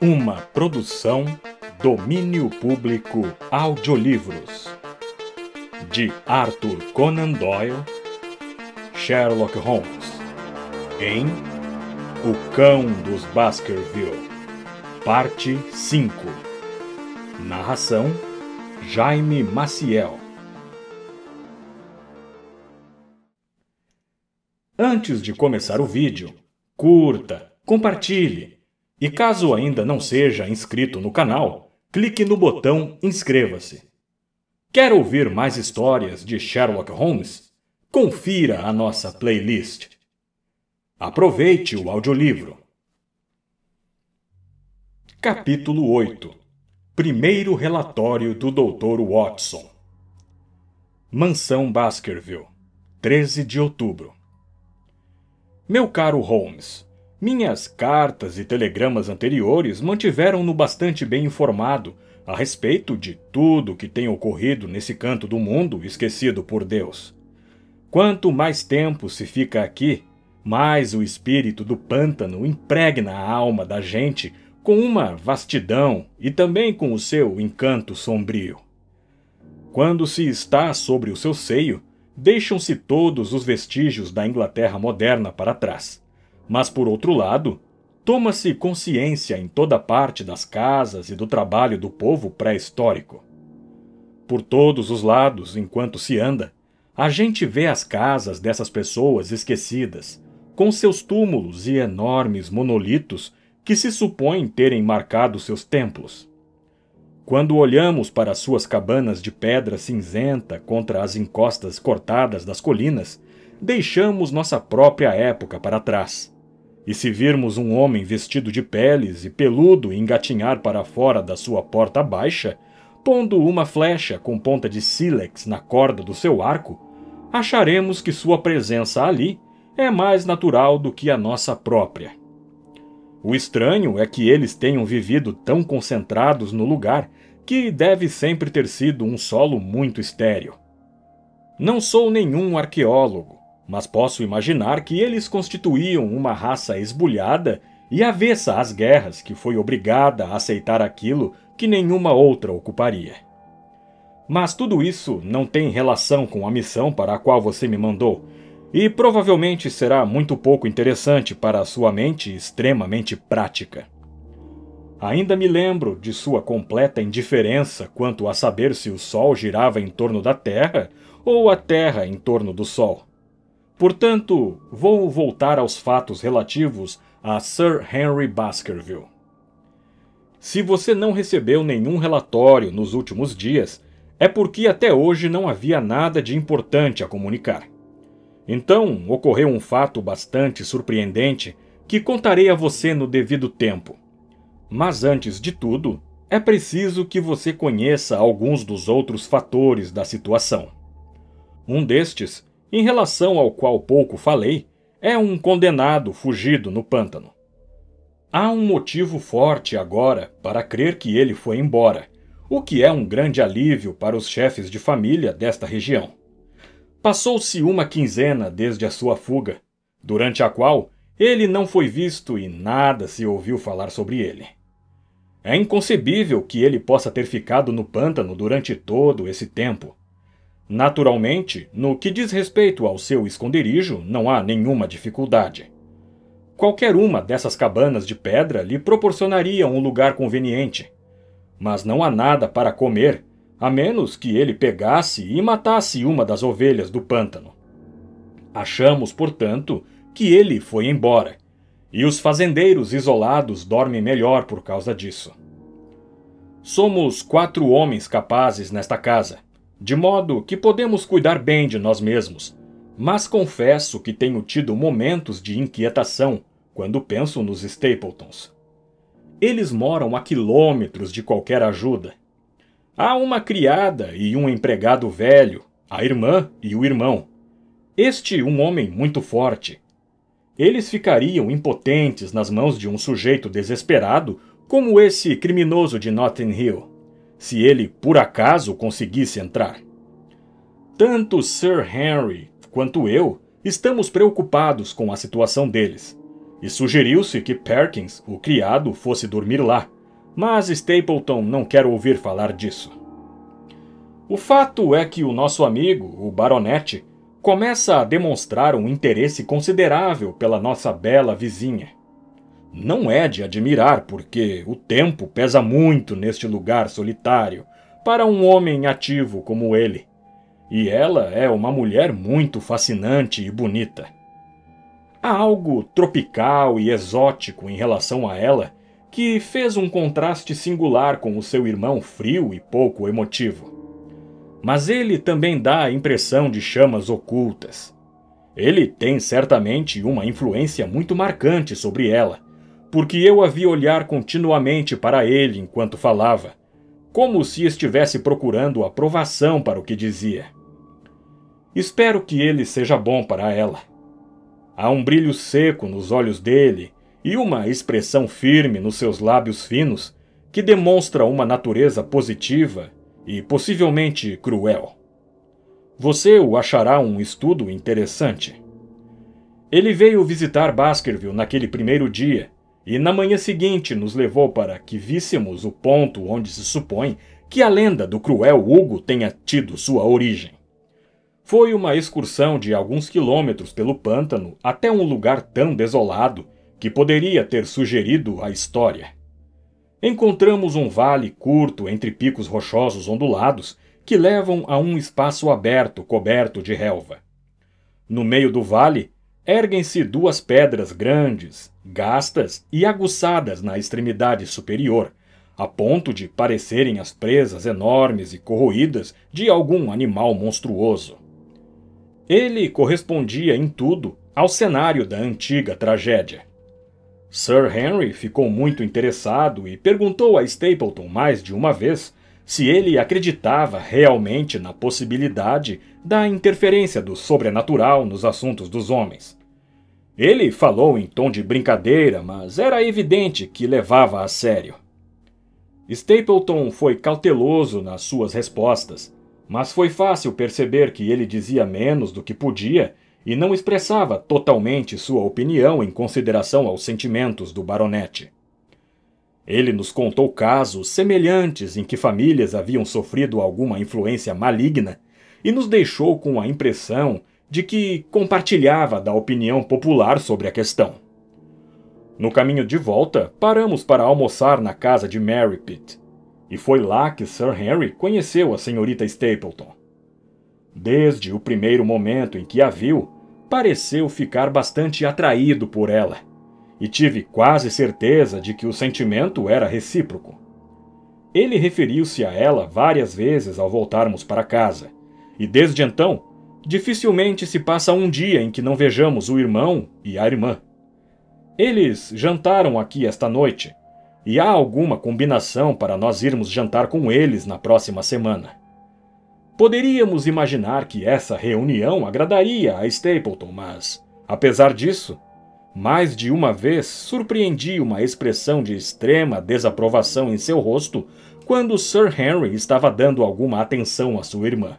Uma produção Domínio Público Audiolivros, de Arthur Conan Doyle, Sherlock Holmes, em O Cão dos Baskerville, parte 5. Narração Jaime Maciel. Antes de começar o vídeo, curta, compartilhe. E caso ainda não seja inscrito no canal, clique no botão Inscreva-se. Quer ouvir mais histórias de Sherlock Holmes? Confira a nossa playlist. Aproveite o audiolivro. Capítulo 8. Primeiro relatório do Dr. Watson. Mansão Baskerville, 13 de outubro. Meu caro Holmes, minhas cartas e telegramas anteriores mantiveram-no bastante bem informado a respeito de tudo o que tem ocorrido nesse canto do mundo esquecido por Deus. Quanto mais tempo se fica aqui, mais o espírito do pântano impregna a alma da gente com uma vastidão e também com o seu encanto sombrio. Quando se está sobre o seu seio, deixam-se todos os vestígios da Inglaterra moderna para trás. Mas, por outro lado, toma-se consciência em toda parte das casas e do trabalho do povo pré-histórico. Por todos os lados, enquanto se anda, a gente vê as casas dessas pessoas esquecidas, com seus túmulos e enormes monolitos que se supõem terem marcado seus templos. Quando olhamos para suas cabanas de pedra cinzenta contra as encostas cortadas das colinas, deixamos nossa própria época para trás. E se virmos um homem vestido de peles e peludo engatinhar para fora da sua porta baixa, pondo uma flecha com ponta de sílex na corda do seu arco, acharemos que sua presença ali é mais natural do que a nossa própria. O estranho é que eles tenham vivido tão concentrados no lugar que deve sempre ter sido um solo muito estéril. Não sou nenhum arqueólogo, mas posso imaginar que eles constituíam uma raça esbulhada e avessa às guerras que foi obrigada a aceitar aquilo que nenhuma outra ocuparia. Mas tudo isso não tem relação com a missão para a qual você me mandou, e provavelmente será muito pouco interessante para a sua mente extremamente prática. Ainda me lembro de sua completa indiferença quanto a saber se o Sol girava em torno da Terra ou a Terra em torno do Sol. Portanto, vou voltar aos fatos relativos a Sir Henry Baskerville. Se você não recebeu nenhum relatório nos últimos dias, é porque até hoje não havia nada de importante a comunicar. Então, ocorreu um fato bastante surpreendente que contarei a você no devido tempo. Mas antes de tudo, é preciso que você conheça alguns dos outros fatores da situação. Um destes, em relação ao qual pouco falei, é um condenado fugido no pântano. Há um motivo forte agora para crer que ele foi embora, o que é um grande alívio para os chefes de família desta região. Passou-se uma quinzena desde a sua fuga, durante a qual ele não foi visto e nada se ouviu falar sobre ele. É inconcebível que ele possa ter ficado no pântano durante todo esse tempo. Naturalmente, no que diz respeito ao seu esconderijo, não há nenhuma dificuldade. Qualquer uma dessas cabanas de pedra lhe proporcionaria um lugar conveniente. Mas não há nada para comer, a menos que ele pegasse e matasse uma das ovelhas do pântano. Achamos, portanto, que ele foi embora, e os fazendeiros isolados dormem melhor por causa disso. Somos 4 homens capazes nesta casa, de modo que podemos cuidar bem de nós mesmos, mas confesso que tenho tido momentos de inquietação quando penso nos Stapletons. Eles moram a quilômetros de qualquer ajuda. Há uma criada e um empregado velho, a irmã e o irmão. Este um homem muito forte. Eles ficariam impotentes nas mãos de um sujeito desesperado como esse criminoso de Notting Hill, se ele por acaso conseguisse entrar. Tanto Sir Henry quanto eu estamos preocupados com a situação deles, e sugeriu-se que Perkins, o criado, fosse dormir lá, mas Stapleton não quer ouvir falar disso. O fato é que o nosso amigo, o baronete, começa a demonstrar um interesse considerável pela nossa bela vizinha. Não é de admirar, porque o tempo pesa muito neste lugar solitário para um homem ativo como ele, e ela é uma mulher muito fascinante e bonita. Há algo tropical e exótico em relação a ela que fez um contraste singular com o seu irmão frio e pouco emotivo. Mas ele também dá a impressão de chamas ocultas. Ele tem certamente uma influência muito marcante sobre ela, porque eu a vi olhar continuamente para ele enquanto falava, como se estivesse procurando aprovação para o que dizia. Espero que ele seja bom para ela. Há um brilho seco nos olhos dele e uma expressão firme nos seus lábios finos que demonstra uma natureza positiva e possivelmente cruel. Você o achará um estudo interessante. Ele veio visitar Baskerville naquele primeiro dia e na manhã seguinte nos levou para que víssemos o ponto onde se supõe que a lenda do cruel Hugo tenha tido sua origem. Foi uma excursão de alguns quilômetros pelo pântano até um lugar tão desolado que poderia ter sugerido a história. Encontramos um vale curto entre picos rochosos ondulados que levam a um espaço aberto coberto de relva. No meio do vale, erguem-se duas pedras grandes, gastas e aguçadas na extremidade superior, a ponto de parecerem as presas enormes e corroídas de algum animal monstruoso. Ele correspondia em tudo ao cenário da antiga tragédia. Sir Henry ficou muito interessado e perguntou a Stapleton mais de uma vez se ele acreditava realmente na possibilidade da interferência do sobrenatural nos assuntos dos homens. Ele falou em tom de brincadeira, mas era evidente que levava a sério. Stapleton foi cauteloso nas suas respostas, mas foi fácil perceber que ele dizia menos do que podia e não expressava totalmente sua opinião em consideração aos sentimentos do baronete. Ele nos contou casos semelhantes em que famílias haviam sofrido alguma influência maligna e nos deixou com a impressão de que compartilhava da opinião popular sobre a questão. No caminho de volta, paramos para almoçar na casa de Merripit, e foi lá que Sir Henry conheceu a senhorita Stapleton. Desde o primeiro momento em que a viu, pareceu ficar bastante atraído por ela, e tive quase certeza de que o sentimento era recíproco. Ele referiu-se a ela várias vezes ao voltarmos para casa, e desde então, dificilmente se passa um dia em que não vejamos o irmão e a irmã. Eles jantaram aqui esta noite, e há alguma combinação para nós irmos jantar com eles na próxima semana. Poderíamos imaginar que essa reunião agradaria a Stapleton, mas, apesar disso, mais de uma vez surpreendi uma expressão de extrema desaprovação em seu rosto quando Sir Henry estava dando alguma atenção à sua irmã.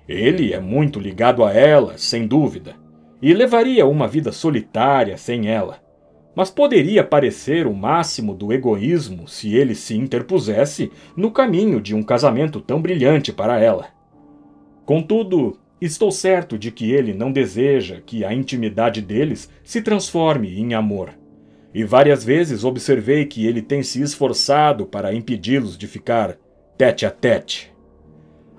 Ele é muito ligado a ela, sem dúvida, e levaria uma vida solitária sem ela, mas poderia parecer o máximo do egoísmo se ele se interpusesse no caminho de um casamento tão brilhante para ela. Contudo, estou certo de que ele não deseja que a intimidade deles se transforme em amor, e várias vezes observei que ele tem se esforçado para impedi-los de ficar tete a tete.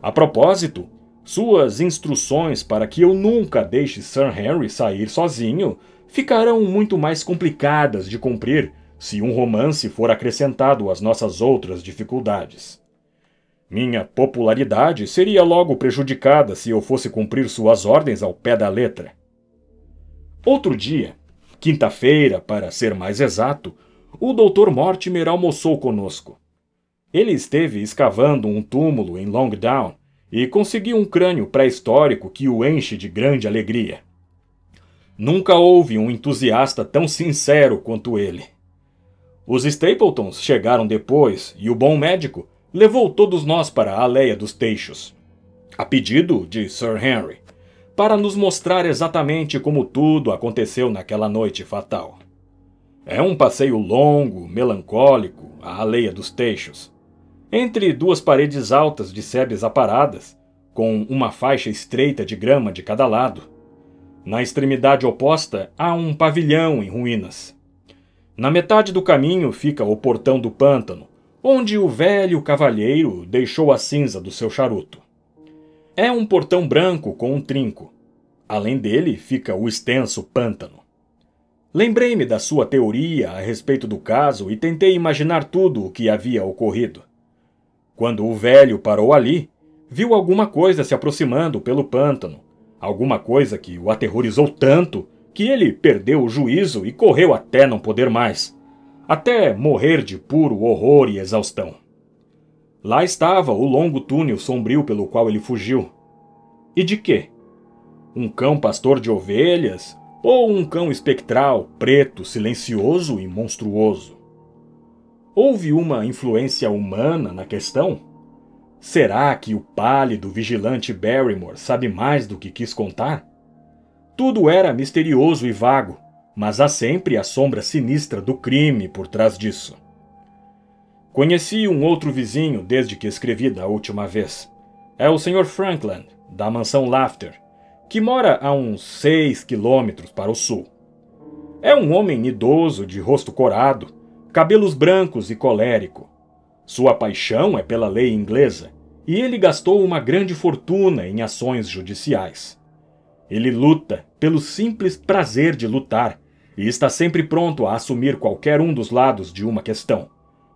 A propósito, suas instruções para que eu nunca deixe Sir Henry sair sozinho ficarão muito mais complicadas de cumprir se um romance for acrescentado às nossas outras dificuldades. Minha popularidade seria logo prejudicada se eu fosse cumprir suas ordens ao pé da letra. Outro dia, quinta-feira, para ser mais exato, o Dr. Mortimer almoçou conosco. Ele esteve escavando um túmulo em Longdown e conseguiu um crânio pré-histórico que o enche de grande alegria. Nunca houve um entusiasta tão sincero quanto ele. Os Stapletons chegaram depois e o bom médico levou todos nós para a Alleia dos Teixos, a pedido de Sir Henry, para nos mostrar exatamente como tudo aconteceu naquela noite fatal. É um passeio longo, melancólico, à aldeia dos Teixos, entre duas paredes altas de sebes aparadas, com uma faixa estreita de grama de cada lado. Na extremidade oposta há um pavilhão em ruínas. Na metade do caminho fica o portão do pântano, onde o velho cavalheiro deixou a cinza do seu charuto. É um portão branco com um trinco. Além dele fica o extenso pântano. Lembrei-me da sua teoria a respeito do caso e tentei imaginar tudo o que havia ocorrido. Quando o velho parou ali, viu alguma coisa se aproximando pelo pântano, alguma coisa que o aterrorizou tanto que ele perdeu o juízo e correu até não poder mais, até morrer de puro horror e exaustão. Lá estava o longo túnel sombrio pelo qual ele fugiu. E de quê? Um cão pastor de ovelhas ou um cão espectral, preto, silencioso e monstruoso? Houve uma influência humana na questão? Será que o pálido vigilante Barrymore sabe mais do que quis contar? Tudo era misterioso e vago, mas há sempre a sombra sinistra do crime por trás disso. Conheci um outro vizinho desde que escrevi da última vez. É o Sr. Frankland, da mansão Laughter, que mora a uns 6 quilômetros para o sul. É um homem idoso de rosto corado, cabelos brancos e colérico. Sua paixão é pela lei inglesa, e ele gastou uma grande fortuna em ações judiciais. Ele luta pelo simples prazer de lutar, e está sempre pronto a assumir qualquer um dos lados de uma questão,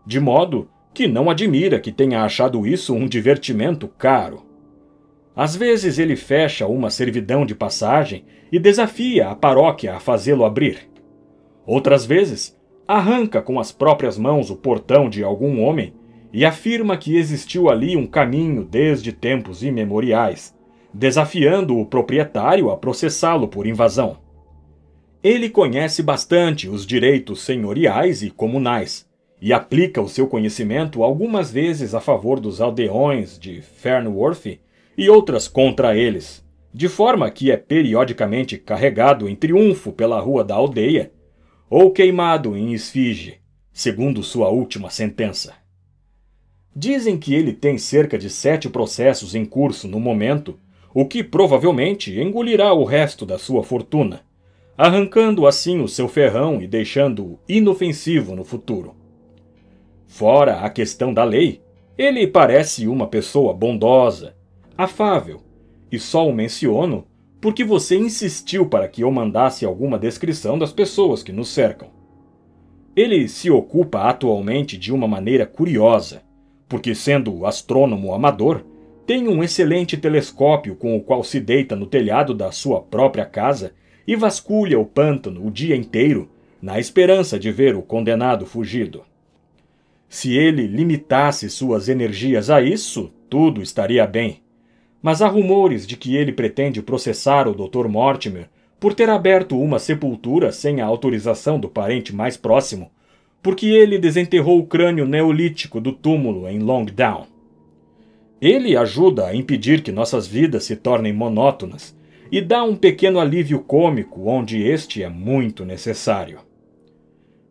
de modo que não admira que tenha achado isso um divertimento caro. Às vezes ele fecha uma servidão de passagem e desafia a paróquia a fazê-lo abrir. Outras vezes, arranca com as próprias mãos o portão de algum homem e afirma que existiu ali um caminho desde tempos imemoriais, desafiando o proprietário a processá-lo por invasão. Ele conhece bastante os direitos senhoriais e comunais, e aplica o seu conhecimento algumas vezes a favor dos aldeões de Fernworth e outras contra eles, de forma que é periodicamente carregado em triunfo pela rua da aldeia, ou queimado em esfinge, segundo sua última sentença. Dizem que ele tem cerca de 7 processos em curso no momento, o que provavelmente engolirá o resto da sua fortuna, arrancando assim o seu ferrão e deixando-o inofensivo no futuro. Fora a questão da lei, ele parece uma pessoa bondosa, afável, e só o menciono porque você insistiu para que eu mandasse alguma descrição das pessoas que nos cercam. Ele se ocupa atualmente de uma maneira curiosa, porque, sendo astrônomo amador, tem um excelente telescópio com o qual se deita no telhado da sua própria casa e vasculha o pântano o dia inteiro, na esperança de ver o condenado fugido. Se ele limitasse suas energias a isso, tudo estaria bem. Mas há rumores de que ele pretende processar o Dr. Mortimer por ter aberto uma sepultura sem a autorização do parente mais próximo, porque ele desenterrou o crânio neolítico do túmulo em Longdown. Ele ajuda a impedir que nossas vidas se tornem monótonas e dá um pequeno alívio cômico onde este é muito necessário.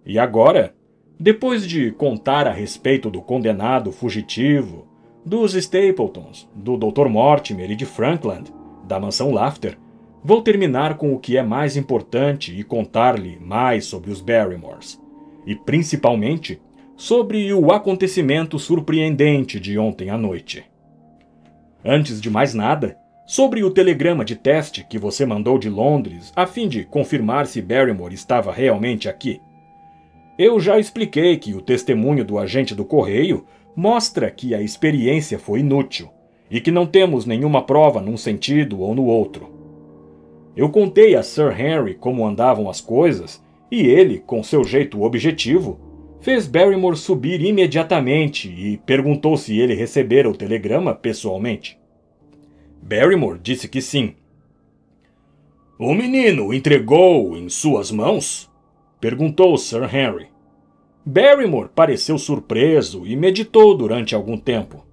E agora, depois de contar a respeito do condenado fugitivo, dos Stapletons, do Dr. Mortimer e de Frankland, da mansão Laughter, vou terminar com o que é mais importante e contar-lhe mais sobre os Barrymores, e principalmente sobre o acontecimento surpreendente de ontem à noite. Antes de mais nada, sobre o telegrama de teste que você mandou de Londres a fim de confirmar se Barrymore estava realmente aqui. Eu já expliquei que o testemunho do agente do correio mostra que a experiência foi inútil e que não temos nenhuma prova num sentido ou no outro. Eu contei a Sir Henry como andavam as coisas e ele, com seu jeito objetivo, fez Barrymore subir imediatamente e perguntou se ele recebera o telegrama pessoalmente. Barrymore disse que sim. "O menino o entregou em suas mãos?" perguntou Sir Henry. Barrymore pareceu surpreso e meditou durante algum tempo.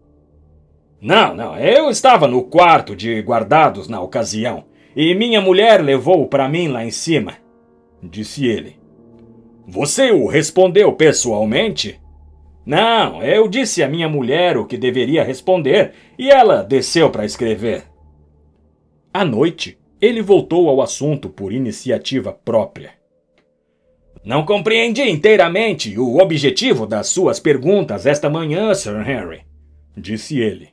Não, eu estava no quarto de guardados na ocasião, e minha mulher levou-o para mim lá em cima", disse ele. Você o respondeu pessoalmente? Não, eu disse à minha mulher o que deveria responder e ela desceu para escrever. À noite, ele voltou ao assunto por iniciativa própria. Não compreendi inteiramente o objetivo das suas perguntas esta manhã, Sir Henry, disse ele.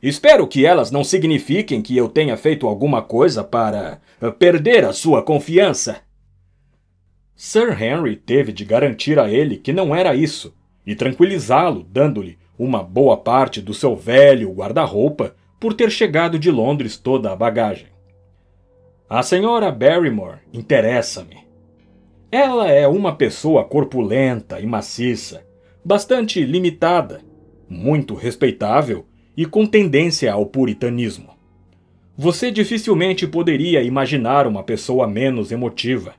Espero que elas não signifiquem que eu tenha feito alguma coisa para perder a sua confiança. Sir Henry teve de garantir a ele que não era isso e tranquilizá-lo, dando-lhe uma boa parte do seu velho guarda-roupa por ter chegado de Londres toda a bagagem. A senhora Barrymore interessa-me. Ela é uma pessoa corpulenta e maciça, bastante limitada, muito respeitável e com tendência ao puritanismo. Você dificilmente poderia imaginar uma pessoa menos emotiva,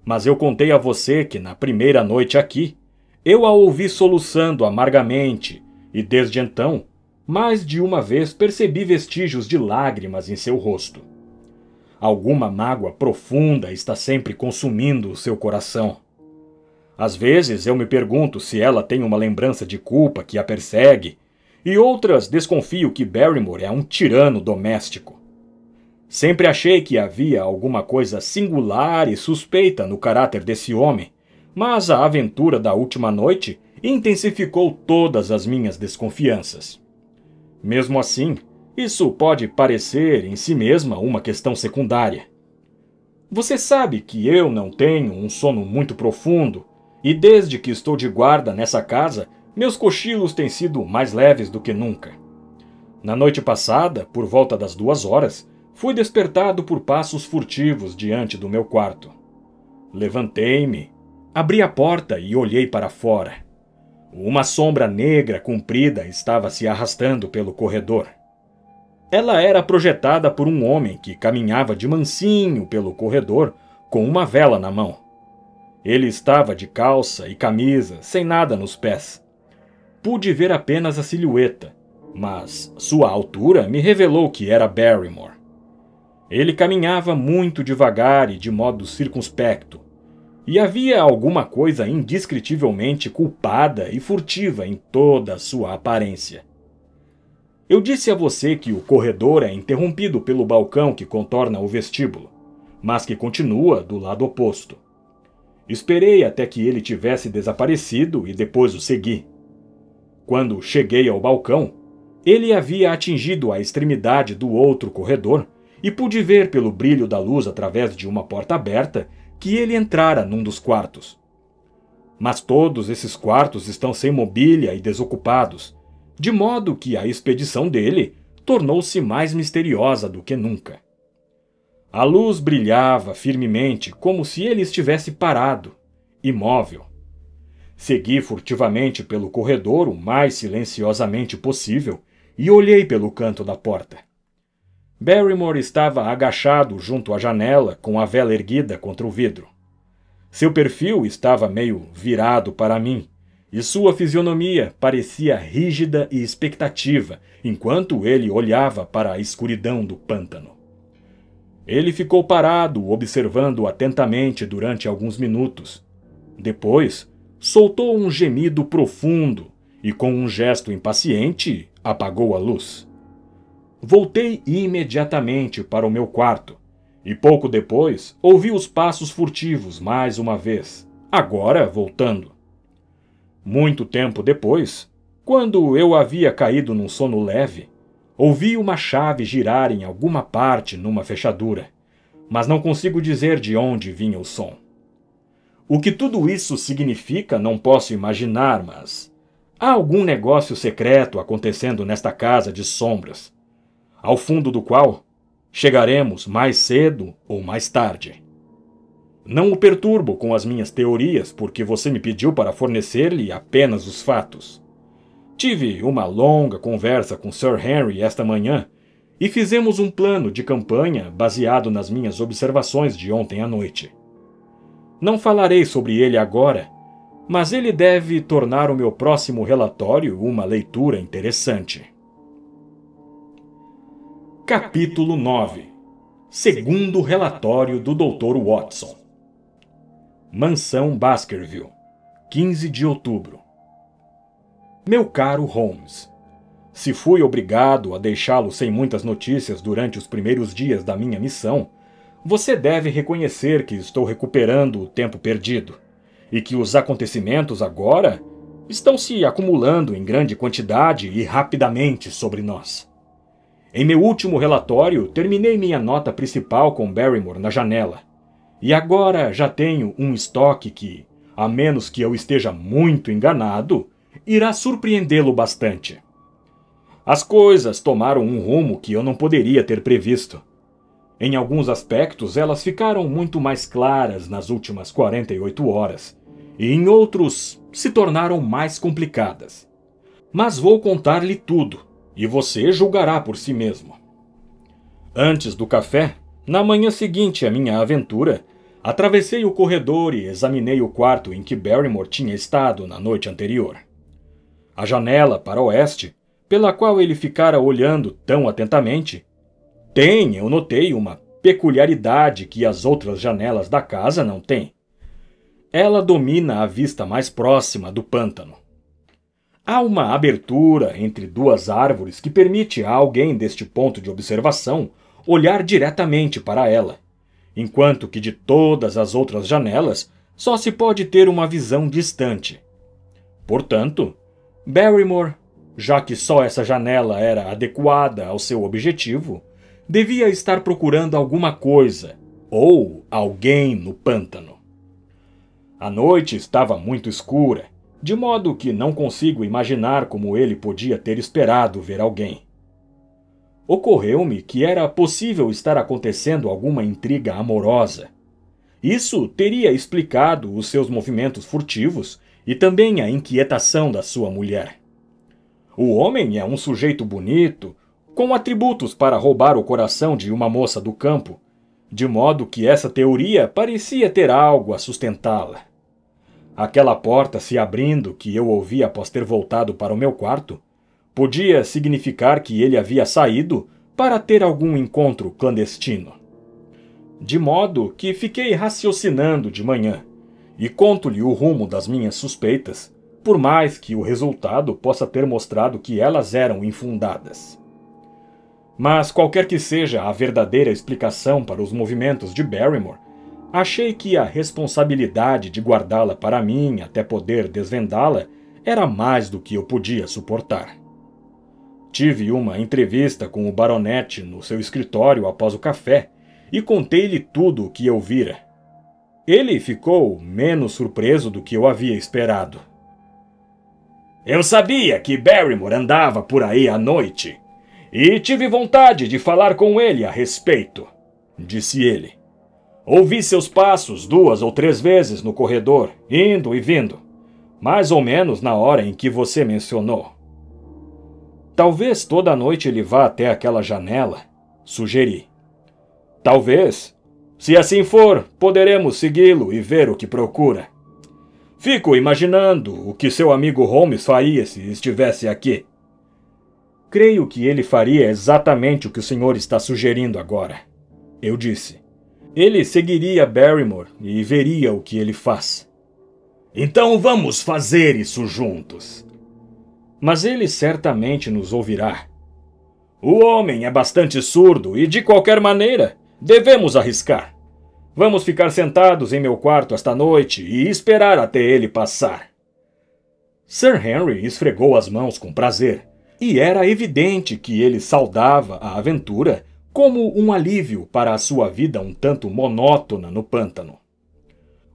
mas eu contei a você que na primeira noite aqui, eu a ouvi soluçando amargamente e desde então, mais de uma vez percebi vestígios de lágrimas em seu rosto. Alguma mágoa profunda está sempre consumindo o seu coração. Às vezes eu me pergunto se ela tem uma lembrança de culpa que a persegue, e outras desconfio que Barrymore é um tirano doméstico. Sempre achei que havia alguma coisa singular e suspeita no caráter desse homem, mas a aventura da última noite intensificou todas as minhas desconfianças. Mesmo assim, isso pode parecer em si mesma uma questão secundária. Você sabe que eu não tenho um sono muito profundo, e desde que estou de guarda nessa casa, meus cochilos têm sido mais leves do que nunca. Na noite passada, por volta das 2 horas, fui despertado por passos furtivos diante do meu quarto. Levantei-me, abri a porta e olhei para fora. Uma sombra negra comprida estava se arrastando pelo corredor. Ela era projetada por um homem que caminhava de mansinho pelo corredor com uma vela na mão. Ele estava de calça e camisa, sem nada nos pés. Pude ver apenas a silhueta, mas sua altura me revelou que era Barrymore. Ele caminhava muito devagar e de modo circunspecto, e havia alguma coisa indescritivelmente culpada e furtiva em toda a sua aparência. Eu disse a você que o corredor é interrompido pelo balcão que contorna o vestíbulo, mas que continua do lado oposto. Esperei até que ele tivesse desaparecido e depois o segui. Quando cheguei ao balcão, ele havia atingido a extremidade do outro corredor e pude ver pelo brilho da luz através de uma porta aberta que ele entrara num dos quartos. Mas todos esses quartos estão sem mobília e desocupados, de modo que a expedição dele tornou-se mais misteriosa do que nunca. A luz brilhava firmemente, como se ele estivesse parado, imóvel. Segui furtivamente pelo corredor o mais silenciosamente possível e olhei pelo canto da porta. Barrymore estava agachado junto à janela, com a vela erguida contra o vidro. Seu perfil estava meio virado para mim, e sua fisionomia parecia rígida e expectativa, enquanto ele olhava para a escuridão do pântano. Ele ficou parado, observando atentamente durante alguns minutos. Depois, soltou um gemido profundo e, com um gesto impaciente, apagou a luz. Voltei imediatamente para o meu quarto, e pouco depois ouvi os passos furtivos mais uma vez, agora voltando. Muito tempo depois, quando eu havia caído num sono leve, ouvi uma chave girar em alguma parte numa fechadura, mas não consigo dizer de onde vinha o som. O que tudo isso significa não posso imaginar, mas há algum negócio secreto acontecendo nesta casa de sombras, ao fundo do qual chegaremos mais cedo ou mais tarde. Não o perturbo com as minhas teorias, porque você me pediu para fornecer-lhe apenas os fatos. Tive uma longa conversa com Sir Henry esta manhã e fizemos um plano de campanha baseado nas minhas observações de ontem à noite. Não falarei sobre ele agora, mas ele deve tornar o meu próximo relatório uma leitura interessante. Capítulo 9. Segundo relatório do Dr. Watson. Mansão Baskerville, 15 de outubro. Meu caro Holmes, se fui obrigado a deixá-lo sem muitas notícias durante os primeiros dias da minha missão, você deve reconhecer que estou recuperando o tempo perdido e que os acontecimentos agora estão se acumulando em grande quantidade e rapidamente sobre nós. Em meu último relatório, terminei minha nota principal com Barrymore na janela. E agora já tenho um estoque que, a menos que eu esteja muito enganado, irá surpreendê-lo bastante. As coisas tomaram um rumo que eu não poderia ter previsto. Em alguns aspectos, elas ficaram muito mais claras nas últimas 48 horas, e em outros se tornaram mais complicadas. Mas vou contar-lhe tudo, e você julgará por si mesmo. Antes do café, na manhã seguinte à minha aventura, atravessei o corredor e examinei o quarto em que Barrymore tinha estado na noite anterior. A janela para o oeste, pela qual ele ficara olhando tão atentamente, tem, eu notei, uma peculiaridade que as outras janelas da casa não têm. Ela domina a vista mais próxima do pântano. Há uma abertura entre duas árvores que permite a alguém deste ponto de observação olhar diretamente para ela, enquanto que de todas as outras janelas só se pode ter uma visão distante. Portanto, Barrymore, já que só essa janela era adequada ao seu objetivo, devia estar procurando alguma coisa ou alguém no pântano. A noite estava muito escura, de modo que não consigo imaginar como ele podia ter esperado ver alguém. Ocorreu-me que era possível estar acontecendo alguma intriga amorosa. Isso teria explicado os seus movimentos furtivos e também a inquietação da sua mulher. O homem é um sujeito bonito, com atributos para roubar o coração de uma moça do campo, de modo que essa teoria parecia ter algo a sustentá-la. Aquela porta se abrindo que eu ouvi após ter voltado para o meu quarto podia significar que ele havia saído para ter algum encontro clandestino. De modo que fiquei raciocinando de manhã e conto-lhe o rumo das minhas suspeitas, por mais que o resultado possa ter mostrado que elas eram infundadas. Mas qualquer que seja a verdadeira explicação para os movimentos de Barrymore, achei que a responsabilidade de guardá-la para mim até poder desvendá-la era mais do que eu podia suportar. Tive uma entrevista com o baronete no seu escritório após o café e contei-lhe tudo o que eu vira. Ele ficou menos surpreso do que eu havia esperado. Eu sabia que Barrymore andava por aí à noite e tive vontade de falar com ele a respeito, disse ele. Ouvi seus passos 2 ou 3 vezes no corredor, indo e vindo, mais ou menos na hora em que você mencionou. Talvez toda a noite ele vá até aquela janela, sugeri. Talvez. Se assim for, poderemos segui-lo e ver o que procura. Fico imaginando o que seu amigo Holmes faria se estivesse aqui. Creio que ele faria exatamente o que o senhor está sugerindo agora, eu disse. Ele seguiria Barrymore e veria o que ele faz. Então vamos fazer isso juntos. Mas ele certamente nos ouvirá. O homem é bastante surdo e, de qualquer maneira, devemos arriscar. Vamos ficar sentados em meu quarto esta noite e esperar até ele passar. Sir Henry esfregou as mãos com prazer, e era evidente que ele saudava a aventura como um alívio para a sua vida um tanto monótona no pântano.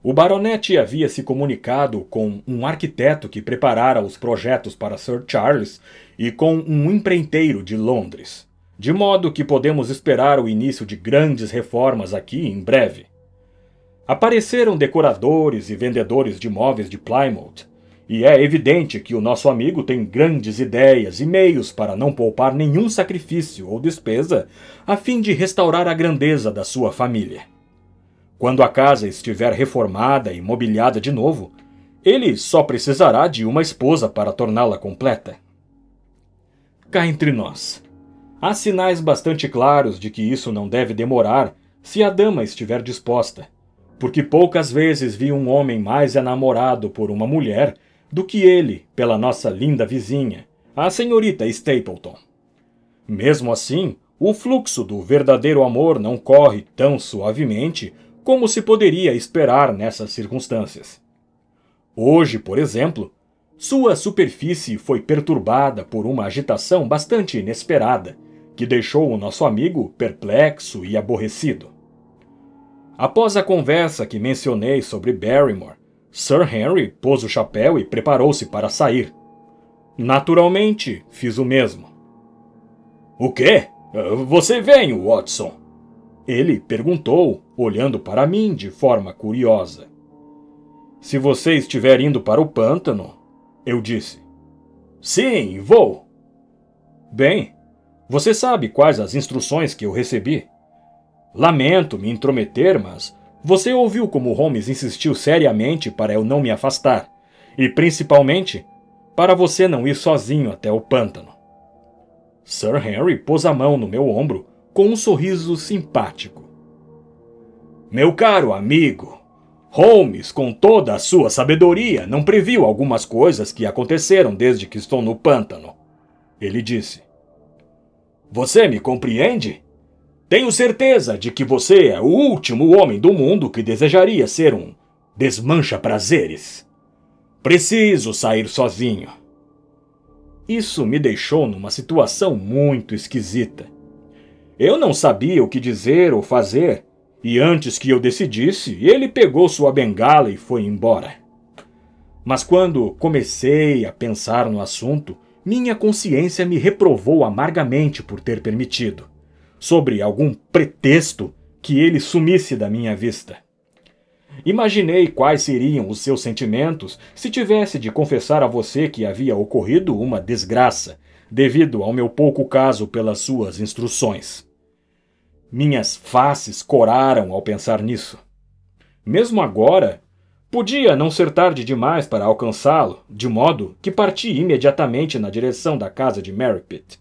O baronete havia se comunicado com um arquiteto que preparara os projetos para Sir Charles e com um empreiteiro de Londres, de modo que podemos esperar o início de grandes reformas aqui em breve. Apareceram decoradores e vendedores de móveis de Plymouth, e é evidente que o nosso amigo tem grandes ideias e meios para não poupar nenhum sacrifício ou despesa a fim de restaurar a grandeza da sua família. Quando a casa estiver reformada e mobiliada de novo, ele só precisará de uma esposa para torná-la completa. Cá entre nós, há sinais bastante claros de que isso não deve demorar se a dama estiver disposta, porque poucas vezes vi um homem mais enamorado por uma mulher do que ele pela nossa linda vizinha, a senhorita Stapleton. Mesmo assim, o fluxo do verdadeiro amor não corre tão suavemente como se poderia esperar nessas circunstâncias. Hoje, por exemplo, sua superfície foi perturbada por uma agitação bastante inesperada, que deixou o nosso amigo perplexo e aborrecido. Após a conversa que mencionei sobre Barrymore, Sir Henry pôs o chapéu e preparou-se para sair. Naturalmente, fiz o mesmo. "O quê? Você vem, Watson?" Ele perguntou, olhando para mim de forma curiosa. "Se você estiver indo para o pântano," eu disse. "Sim, vou." "Bem, você sabe quais as instruções que eu recebi? Lamento me intrometer, mas você ouviu como Holmes insistiu seriamente para eu não me afastar, e principalmente para você não ir sozinho até o pântano." Sir Henry pôs a mão no meu ombro com um sorriso simpático. "Meu caro amigo, Holmes, com toda a sua sabedoria, não previu algumas coisas que aconteceram desde que estou no pântano," ele disse. "Você me compreende? Tenho certeza de que você é o último homem do mundo que desejaria ser um desmancha-prazeres. Preciso sair sozinho." Isso me deixou numa situação muito esquisita. Eu não sabia o que dizer ou fazer, e antes que eu decidisse, ele pegou sua bengala e foi embora. Mas quando comecei a pensar no assunto, minha consciência me reprovou amargamente por ter permitido, sobre algum pretexto, que ele sumisse da minha vista. Imaginei quais seriam os seus sentimentos se tivesse de confessar a você que havia ocorrido uma desgraça, devido ao meu pouco caso pelas suas instruções. Minhas faces coraram ao pensar nisso. Mesmo agora, podia não ser tarde demais para alcançá-lo, de modo que parti imediatamente na direção da casa de Merripit.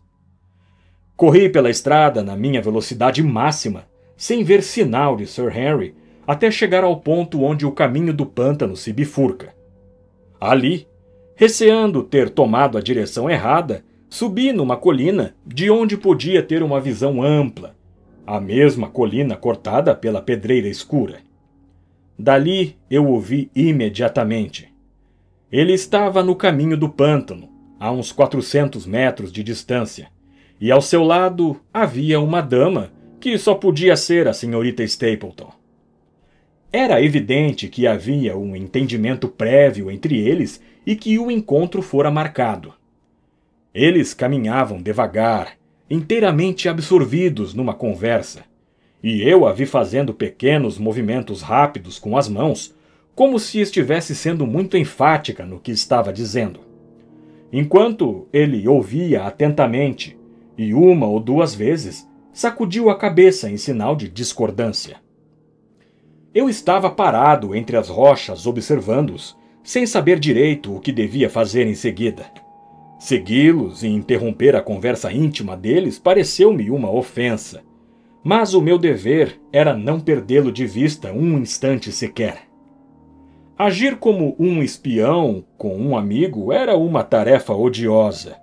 Corri pela estrada na minha velocidade máxima, sem ver sinal de Sir Henry, até chegar ao ponto onde o caminho do pântano se bifurca. Ali, receando ter tomado a direção errada, subi numa colina de onde podia ter uma visão ampla, a mesma colina cortada pela pedreira escura. Dali eu o vi imediatamente. Ele estava no caminho do pântano, a uns 400 metros de distância, e ao seu lado havia uma dama que só podia ser a senhorita Stapleton. Era evidente que havia um entendimento prévio entre eles e que o encontro fora marcado. Eles caminhavam devagar, inteiramente absorvidos numa conversa, e eu a vi fazendo pequenos movimentos rápidos com as mãos, como se estivesse sendo muito enfática no que estava dizendo. Enquanto ele ouvia atentamente, e uma ou duas vezes sacudiu a cabeça em sinal de discordância. Eu estava parado entre as rochas observando-os, sem saber direito o que devia fazer em seguida. Segui-los e interromper a conversa íntima deles pareceu-me uma ofensa, mas o meu dever era não perdê-lo de vista um instante sequer. Agir como um espião com um amigo era uma tarefa odiosa.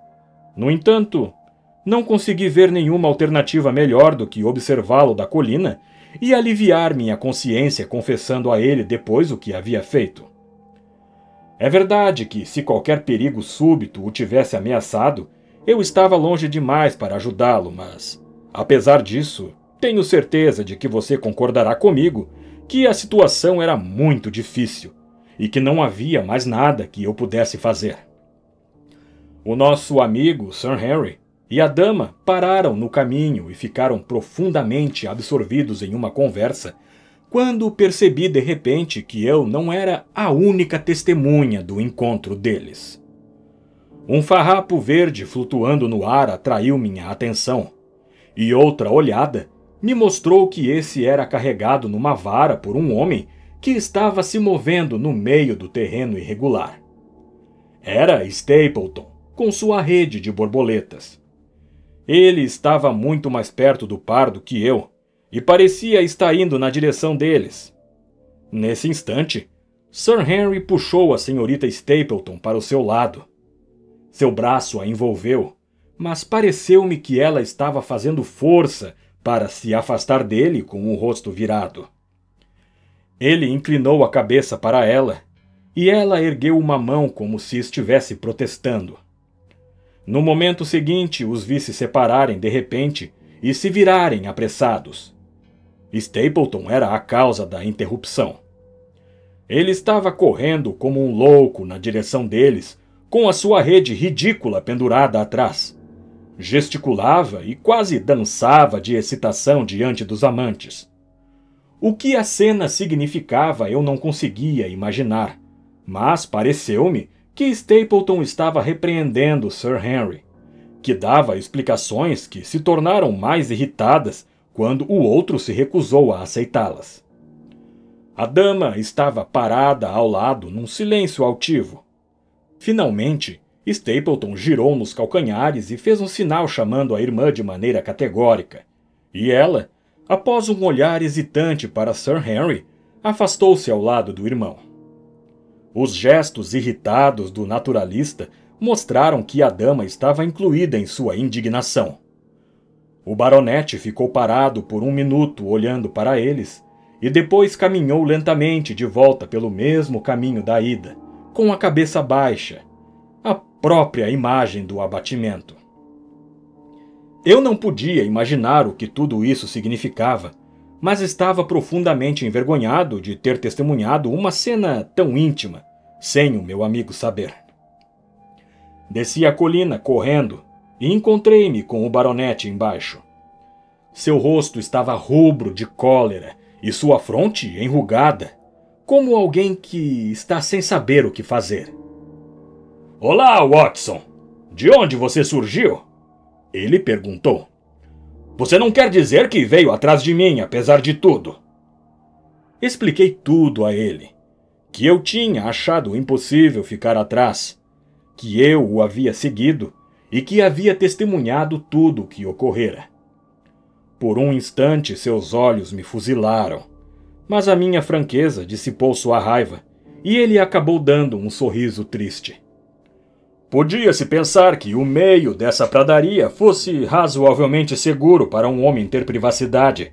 No entanto, não consegui ver nenhuma alternativa melhor do que observá-lo da colina e aliviar minha consciência confessando a ele depois o que havia feito. É verdade que, se qualquer perigo súbito o tivesse ameaçado, eu estava longe demais para ajudá-lo, mas, apesar disso, tenho certeza de que você concordará comigo que a situação era muito difícil e que não havia mais nada que eu pudesse fazer. O nosso amigo, Sir Henry, e a dama pararam no caminho e ficaram profundamente absorvidos em uma conversa, quando percebi de repente que eu não era a única testemunha do encontro deles. Um farrapo verde flutuando no ar atraiu minha atenção, e outra olhada me mostrou que esse era carregado numa vara por um homem que estava se movendo no meio do terreno irregular. Era Stapleton, com sua rede de borboletas. Ele estava muito mais perto do par do que eu, e parecia estar indo na direção deles. Nesse instante, Sir Henry puxou a senhorita Stapleton para o seu lado. Seu braço a envolveu, mas pareceu-me que ela estava fazendo força para se afastar dele com o rosto virado. Ele inclinou a cabeça para ela, e ela ergueu uma mão como se estivesse protestando. No momento seguinte, os vi se separarem de repente e se virarem apressados. Stapleton era a causa da interrupção. Ele estava correndo como um louco na direção deles, com a sua rede ridícula pendurada atrás. Gesticulava e quase dançava de excitação diante dos amantes. O que a cena significava eu não conseguia imaginar, mas pareceu-me que Stapleton estava repreendendo Sir Henry, que dava explicações que se tornaram mais irritadas quando o outro se recusou a aceitá-las. A dama estava parada ao lado num silêncio altivo. Finalmente, Stapleton girou nos calcanhares e fez um sinal chamando a irmã de maneira categórica, e ela, após um olhar hesitante para Sir Henry, afastou-se ao lado do irmão. Os gestos irritados do naturalista mostraram que a dama estava incluída em sua indignação. O baronete ficou parado por um minuto olhando para eles e depois caminhou lentamente de volta pelo mesmo caminho da ida, com a cabeça baixa, a própria imagem do abatimento. Eu não podia imaginar o que tudo isso significava, mas estava profundamente envergonhado de ter testemunhado uma cena tão íntima, sem o meu amigo saber. Desci a colina correndo e encontrei-me com o baronete embaixo. Seu rosto estava rubro de cólera e sua fronte enrugada, como alguém que está sem saber o que fazer. "Olá, Watson! De onde você surgiu?" ele perguntou. "Você não quer dizer que veio atrás de mim, apesar de tudo?" Expliquei tudo a ele, que eu tinha achado impossível ficar atrás, que eu o havia seguido e que havia testemunhado tudo o que ocorrera. Por um instante seus olhos me fuzilaram, mas a minha franqueza dissipou sua raiva e ele acabou dando um sorriso triste. Podia-se pensar que o meio dessa pradaria fosse razoavelmente seguro para um homem ter privacidade,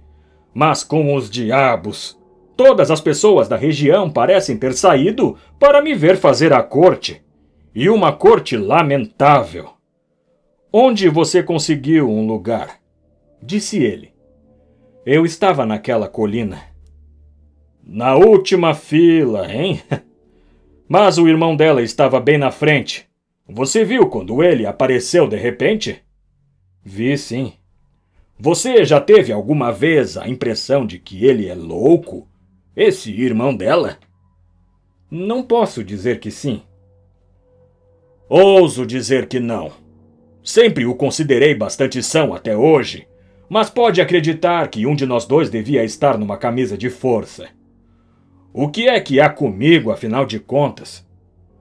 mas com os diabos! Todas as pessoas da região parecem ter saído para me ver fazer a corte, e uma corte lamentável. "Onde você conseguiu um lugar?" disse ele. "Eu estava naquela colina." "Na última fila, hein? Mas o irmão dela estava bem na frente. Você viu quando ele apareceu de repente?" "Vi, sim." "Você já teve alguma vez a impressão de que ele é louco? Esse irmão dela?" "Não posso dizer que sim." "Ouso dizer que não. Sempre o considerei bastante são até hoje, mas pode acreditar que um de nós dois devia estar numa camisa de força. O que é que há comigo, afinal de contas?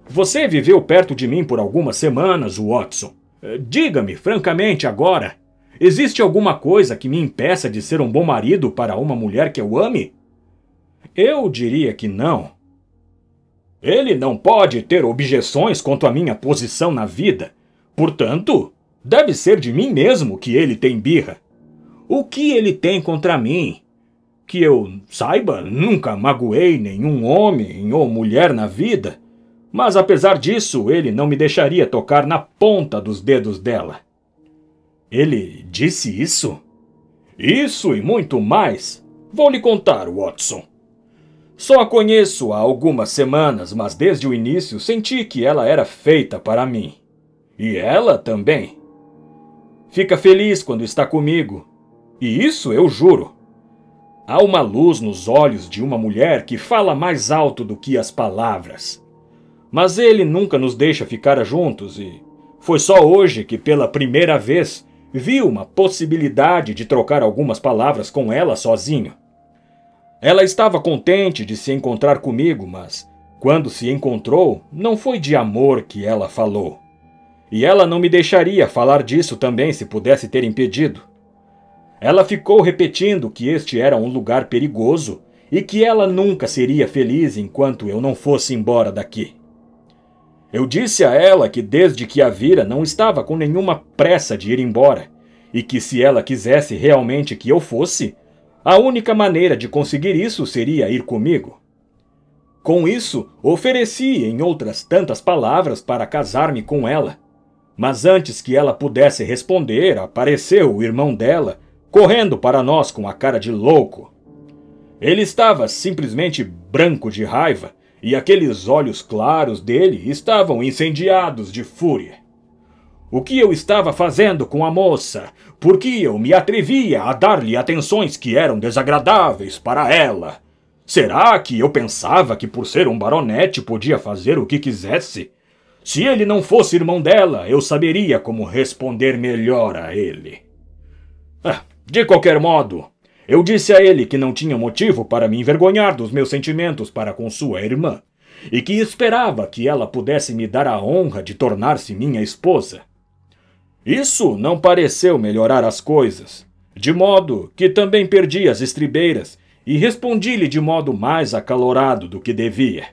Você viveu perto de mim por algumas semanas, Watson. Diga-me francamente agora, existe alguma coisa que me impeça de ser um bom marido para uma mulher que eu ame? Eu diria que não. Ele não pode ter objeções quanto à minha posição na vida. Portanto, deve ser de mim mesmo que ele tem birra. O que ele tem contra mim? Que eu saiba, nunca magoei nenhum homem ou mulher na vida, mas apesar disso, ele não me deixaria tocar na ponta dos dedos dela." "Ele disse isso?" "Isso e muito mais. Vou lhe contar, Watson. Só a conheço há algumas semanas, mas desde o início senti que ela era feita para mim. E ela também. Fica feliz quando está comigo. E isso eu juro. Há uma luz nos olhos de uma mulher que fala mais alto do que as palavras. Mas ele nunca nos deixa ficar juntos e foi só hoje que pela primeira vez vi uma possibilidade de trocar algumas palavras com ela sozinho. Ela estava contente de se encontrar comigo, mas quando se encontrou, não foi de amor que ela falou. E ela não me deixaria falar disso também se pudesse ter impedido. Ela ficou repetindo que este era um lugar perigoso e que ela nunca seria feliz enquanto eu não fosse embora daqui. Eu disse a ela que desde que a vira não estava com nenhuma pressa de ir embora, e que se ela quisesse realmente que eu fosse, a única maneira de conseguir isso seria ir comigo. Com isso, ofereci em outras tantas palavras para casar-me com ela. Mas antes que ela pudesse responder, apareceu o irmão dela, correndo para nós com a cara de louco. Ele estava simplesmente branco de raiva, e aqueles olhos claros dele estavam incendiados de fúria. O que eu estava fazendo com a moça? Por que eu me atrevia a dar-lhe atenções que eram desagradáveis para ela? Será que eu pensava que por ser um baronete podia fazer o que quisesse? Se ele não fosse irmão dela, eu saberia como responder melhor a ele. De qualquer modo, eu disse a ele que não tinha motivo para me envergonhar dos meus sentimentos para com sua irmã, e que esperava que ela pudesse me dar a honra de tornar-se minha esposa. Isso não pareceu melhorar as coisas, de modo que também perdi as estribeiras e respondi-lhe de modo mais acalorado do que devia.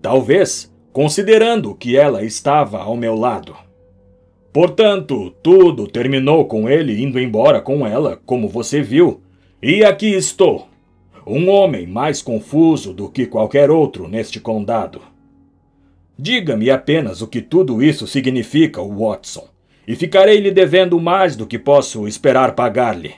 Talvez considerando que ela estava ao meu lado. Portanto, tudo terminou com ele indo embora com ela, como você viu, e aqui estou, um homem mais confuso do que qualquer outro neste condado. Diga-me apenas o que tudo isso significa, Watson, e ficarei lhe devendo mais do que posso esperar pagar-lhe.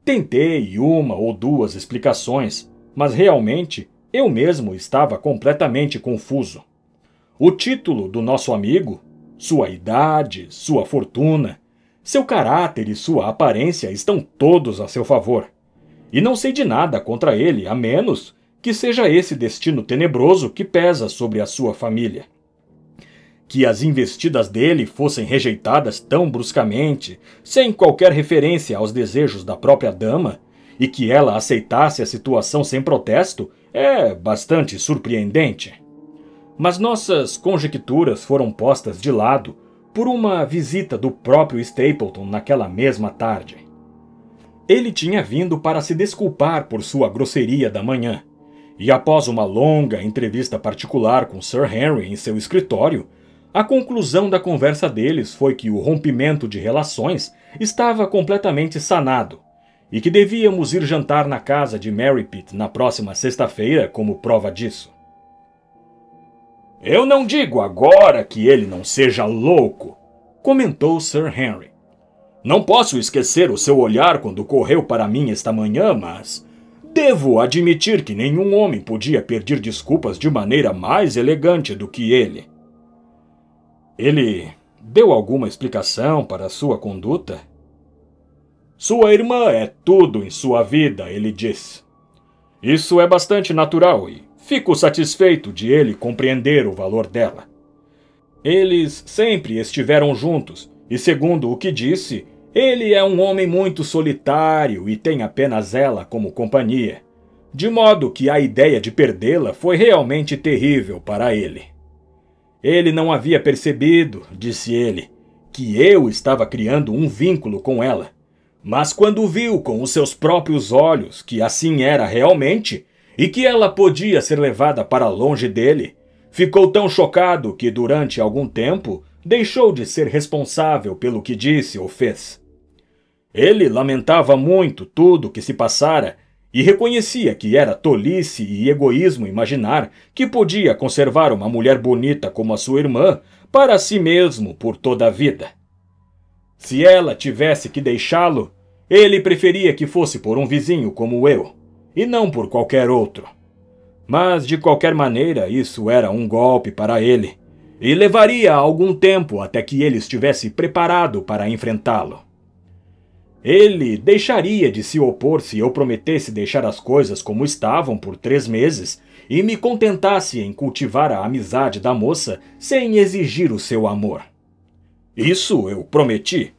Tentei uma ou duas explicações, mas realmente eu mesmo estava completamente confuso. O título do nosso amigo, sua idade, sua fortuna, seu caráter e sua aparência estão todos a seu favor. E não sei de nada contra ele, a menos que seja esse destino tenebroso que pesa sobre a sua família. Que as investidas dele fossem rejeitadas tão bruscamente, sem qualquer referência aos desejos da própria dama, e que ela aceitasse a situação sem protesto, é bastante surpreendente. Mas nossas conjecturas foram postas de lado por uma visita do próprio Stapleton naquela mesma tarde. Ele tinha vindo para se desculpar por sua grosseria da manhã, e após uma longa entrevista particular com Sir Henry em seu escritório, a conclusão da conversa deles foi que o rompimento de relações estava completamente sanado, e que devíamos ir jantar na casa de Merripit na próxima sexta-feira como prova disso. Eu não digo agora que ele não seja louco, comentou Sir Henry. Não posso esquecer o seu olhar quando correu para mim esta manhã, mas devo admitir que nenhum homem podia pedir desculpas de maneira mais elegante do que ele. Ele deu alguma explicação para sua conduta? Sua irmã é tudo em sua vida, ele disse. Isso é bastante natural e fico satisfeito de ele compreender o valor dela. Eles sempre estiveram juntos e, segundo o que disse, ele é um homem muito solitário e tem apenas ela como companhia, de modo que a ideia de perdê-la foi realmente terrível para ele. Ele não havia percebido, disse ele, que eu estava criando um vínculo com ela. Mas quando viu com os seus próprios olhos que assim era realmente e que ela podia ser levada para longe dele, ficou tão chocado que durante algum tempo deixou de ser responsável pelo que disse ou fez. Ele lamentava muito tudo o que se passara e reconhecia que era tolice e egoísmo imaginar que podia conservar uma mulher bonita como a sua irmã para si mesmo por toda a vida. Se ela tivesse que deixá-lo, ele preferia que fosse por um vizinho como eu, e não por qualquer outro. Mas, de qualquer maneira, isso era um golpe para ele, e levaria algum tempo até que ele estivesse preparado para enfrentá-lo. Ele deixaria de se opor se eu prometesse deixar as coisas como estavam por 3 meses e me contentasse em cultivar a amizade da moça sem exigir o seu amor. Isso eu prometi.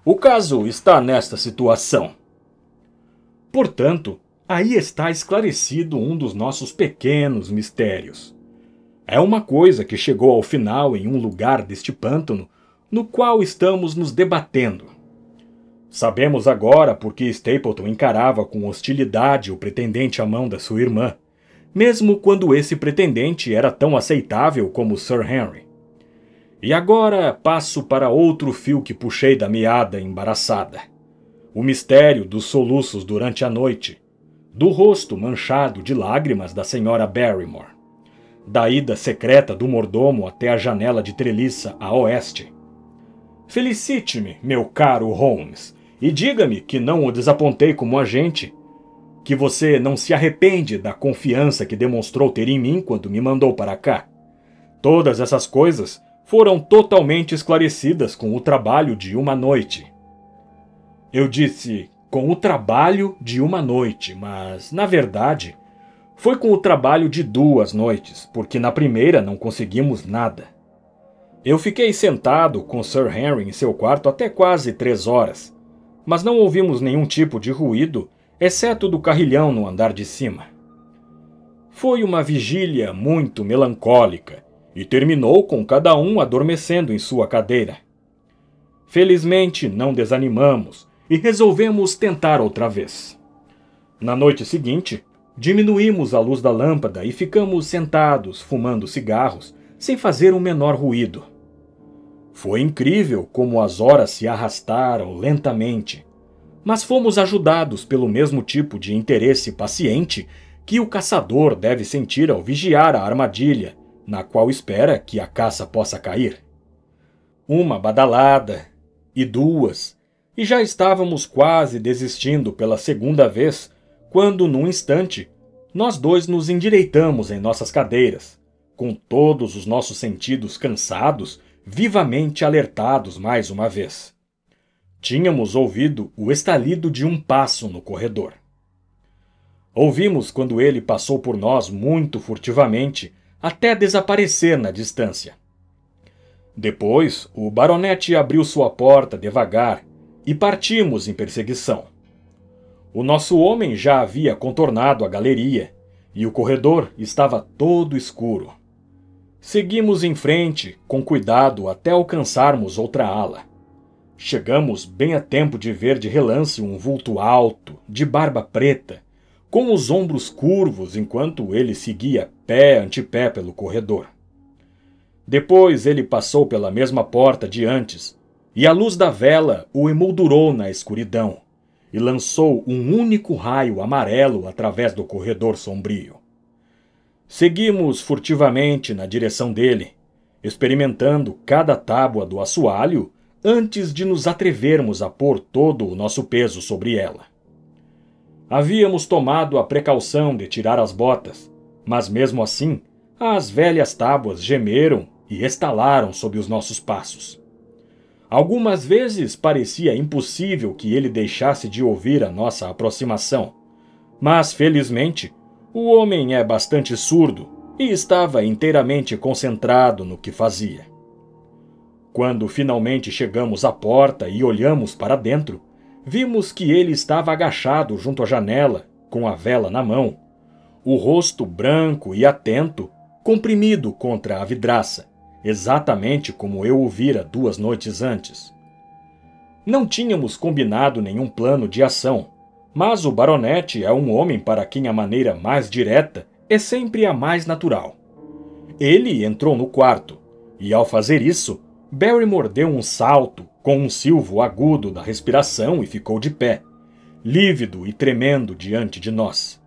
O caso está nesta situação. Portanto, aí está esclarecido um dos nossos pequenos mistérios. É uma coisa que chegou ao final em um lugar deste pântano no qual estamos nos debatendo. Sabemos agora por que Stapleton encarava com hostilidade o pretendente à mão da sua irmã, mesmo quando esse pretendente era tão aceitável como Sir Henry. E agora passo para outro fio que puxei da meada embaraçada. O mistério dos soluços durante a noite, do rosto manchado de lágrimas da senhora Barrymore, da ida secreta do mordomo até a janela de treliça a oeste. Felicite-me, meu caro Holmes, e diga-me que não o desapontei como agente, que você não se arrepende da confiança que demonstrou ter em mim quando me mandou para cá. Todas essas coisas foram totalmente esclarecidas com o trabalho de uma noite. Eu disse com o trabalho de uma noite, mas, na verdade, foi com o trabalho de 2 noites, porque na primeira não conseguimos nada. Eu fiquei sentado com Sir Henry em seu quarto até quase 3 horas, mas não ouvimos nenhum tipo de ruído, exceto do carrilhão no andar de cima. Foi uma vigília muito melancólica e terminou com cada um adormecendo em sua cadeira. Felizmente não desanimamos e resolvemos tentar outra vez. Na noite seguinte, diminuímos a luz da lâmpada e ficamos sentados, fumando cigarros, sem fazer o menor ruído. Foi incrível como as horas se arrastaram lentamente, mas fomos ajudados pelo mesmo tipo de interesse paciente que o caçador deve sentir ao vigiar a armadilha, na qual espera que a caça possa cair. Uma badalada, e 2, e já estávamos quase desistindo pela segunda vez, quando, num instante, nós 2 nos endireitamos em nossas cadeiras, com todos os nossos sentidos cansados, vivamente alertados mais uma vez. Tínhamos ouvido o estalido de um passo no corredor. Ouvimos quando ele passou por nós muito furtivamente, até desaparecer na distância. Depois, o baronete abriu sua porta devagar e partimos em perseguição. O nosso homem já havia contornado a galeria e o corredor estava todo escuro. Seguimos em frente, com cuidado, até alcançarmos outra ala. Chegamos bem a tempo de ver de relance um vulto alto, de barba preta, com os ombros curvos enquanto ele seguia pé ante pé pelo corredor. Depois ele passou pela mesma porta de antes, e a luz da vela o emoldurou na escuridão, e lançou um único raio amarelo através do corredor sombrio. Seguimos furtivamente na direção dele, experimentando cada tábua do assoalho antes de nos atrevermos a pôr todo o nosso peso sobre ela. Havíamos tomado a precaução de tirar as botas, mas mesmo assim, as velhas tábuas gemeram e estalaram sob os nossos passos. Algumas vezes parecia impossível que ele deixasse de ouvir a nossa aproximação, mas, felizmente, o homem é bastante surdo e estava inteiramente concentrado no que fazia. Quando finalmente chegamos à porta e olhamos para dentro, vimos que ele estava agachado junto à janela, com a vela na mão, o rosto branco e atento, comprimido contra a vidraça, exatamente como eu o vira 2 noites antes. Não tínhamos combinado nenhum plano de ação, mas o baronete é um homem para quem a maneira mais direta é sempre a mais natural. Ele entrou no quarto, e ao fazer isso, Barrymore deu um salto com um silvo agudo da respiração e ficou de pé, lívido e tremendo diante de nós.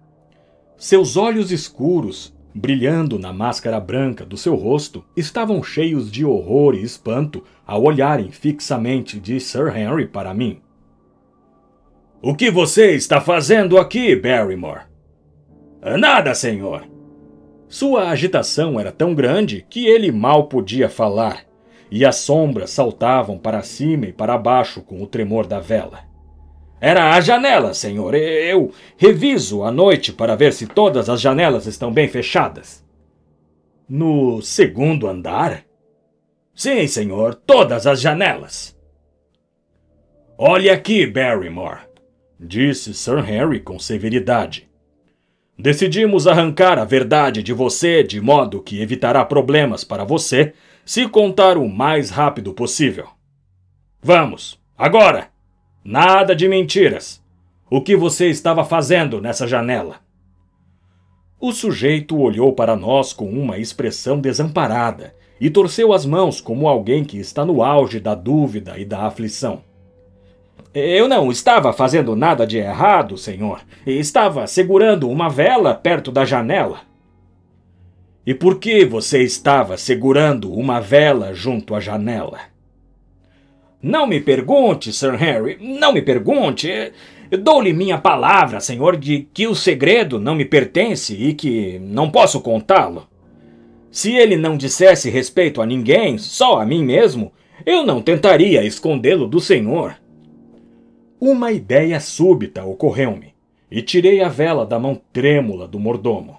Seus olhos escuros, brilhando na máscara branca do seu rosto, estavam cheios de horror e espanto ao olharem fixamente de Sir Henry para mim. — O que você está fazendo aqui, Barrymore? — Nada, senhor. Sua agitação era tão grande que ele mal podia falar, e as sombras saltavam para cima e para baixo com o tremor da vela. — Era a janela, senhor. Eu reviso à noite para ver se todas as janelas estão bem fechadas. — No 2º andar? — Sim, senhor, todas as janelas. — Olhe aqui, Barrymore, disse Sir Henry com severidade. Decidimos arrancar a verdade de você de modo que evitará problemas para você se contar o mais rápido possível. Vamos, agora! Nada de mentiras. O que você estava fazendo nessa janela? O sujeito olhou para nós com uma expressão desamparada e torceu as mãos como alguém que está no auge da dúvida e da aflição. Eu não estava fazendo nada de errado, senhor. Estava segurando uma vela perto da janela. E por que você estava segurando uma vela junto à janela? Não me pergunte, Sir Harry, não me pergunte. Dou-lhe minha palavra, senhor, de que o segredo não me pertence e que não posso contá-lo. Se ele não dissesse respeito a ninguém, só a mim mesmo, eu não tentaria escondê-lo do senhor. Uma ideia súbita ocorreu-me e tirei a vela da mão trêmula do mordomo.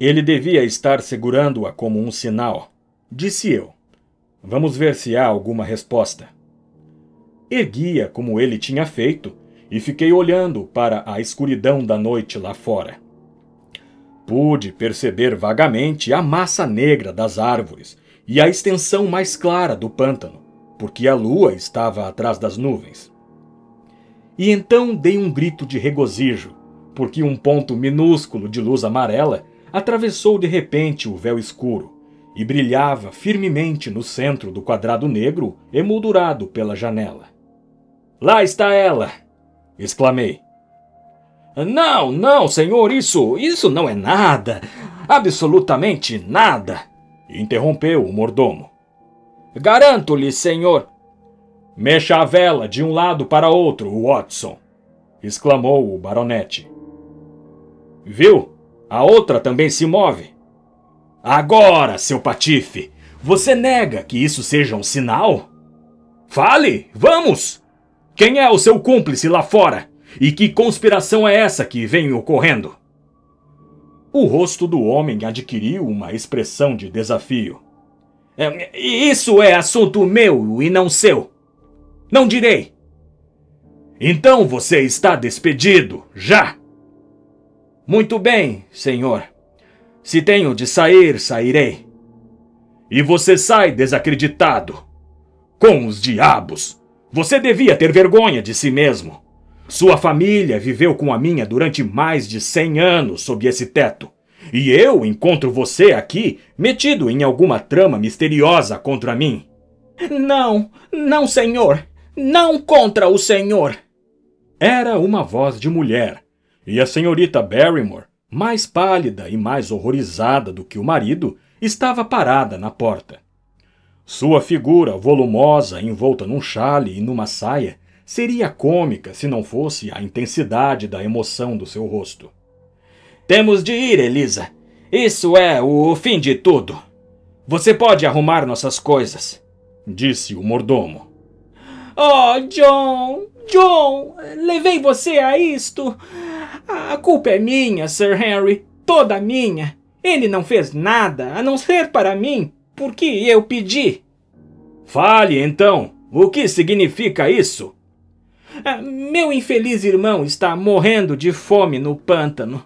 Ele devia estar segurando-a como um sinal, disse eu. Vamos ver se há alguma resposta. Ergui-a como ele tinha feito e fiquei olhando para a escuridão da noite lá fora. Pude perceber vagamente a massa negra das árvores e a extensão mais clara do pântano, porque a lua estava atrás das nuvens. E então dei um grito de regozijo, porque um ponto minúsculo de luz amarela atravessou de repente o véu escuro e brilhava firmemente no centro do quadrado negro emoldurado pela janela. Lá está ela! Exclamei. Não, não, senhor, isso não é nada, absolutamente nada, interrompeu o mordomo. Garanto-lhe, senhor. Mexa a vela de um lado para outro, Watson, exclamou o baronete. Viu? A outra também se move. Agora, seu patife, você nega que isso seja um sinal? Fale, vamos! Quem é o seu cúmplice lá fora? E que conspiração é essa que vem ocorrendo? O rosto do homem adquiriu uma expressão de desafio. Isso é assunto meu e não seu. Não direi. Então você está despedido, já! Muito bem, senhor. Se tenho de sair, sairei. E você sai desacreditado. Com os diabos! Você devia ter vergonha de si mesmo. Sua família viveu com a minha durante mais de 100 anos sob esse teto. E eu encontro você aqui metido em alguma trama misteriosa contra mim. Não, não, senhor. Não contra o senhor. Era uma voz de mulher. E a senhorita Barrymore, mais pálida e mais horrorizada do que o marido, estava parada na porta. Sua figura volumosa, envolta num chale e numa saia, seria cômica se não fosse a intensidade da emoção do seu rosto. Temos de ir, Elisa. Isso é o fim de tudo. Você pode arrumar nossas coisas, disse o mordomo. Oh, John, levei você a isto. A culpa é minha, Sir Harry, toda minha. Ele não fez nada, a não ser para mim, porque eu pedi. Fale, então, o que significa isso? Meu infeliz irmão está morrendo de fome no pântano.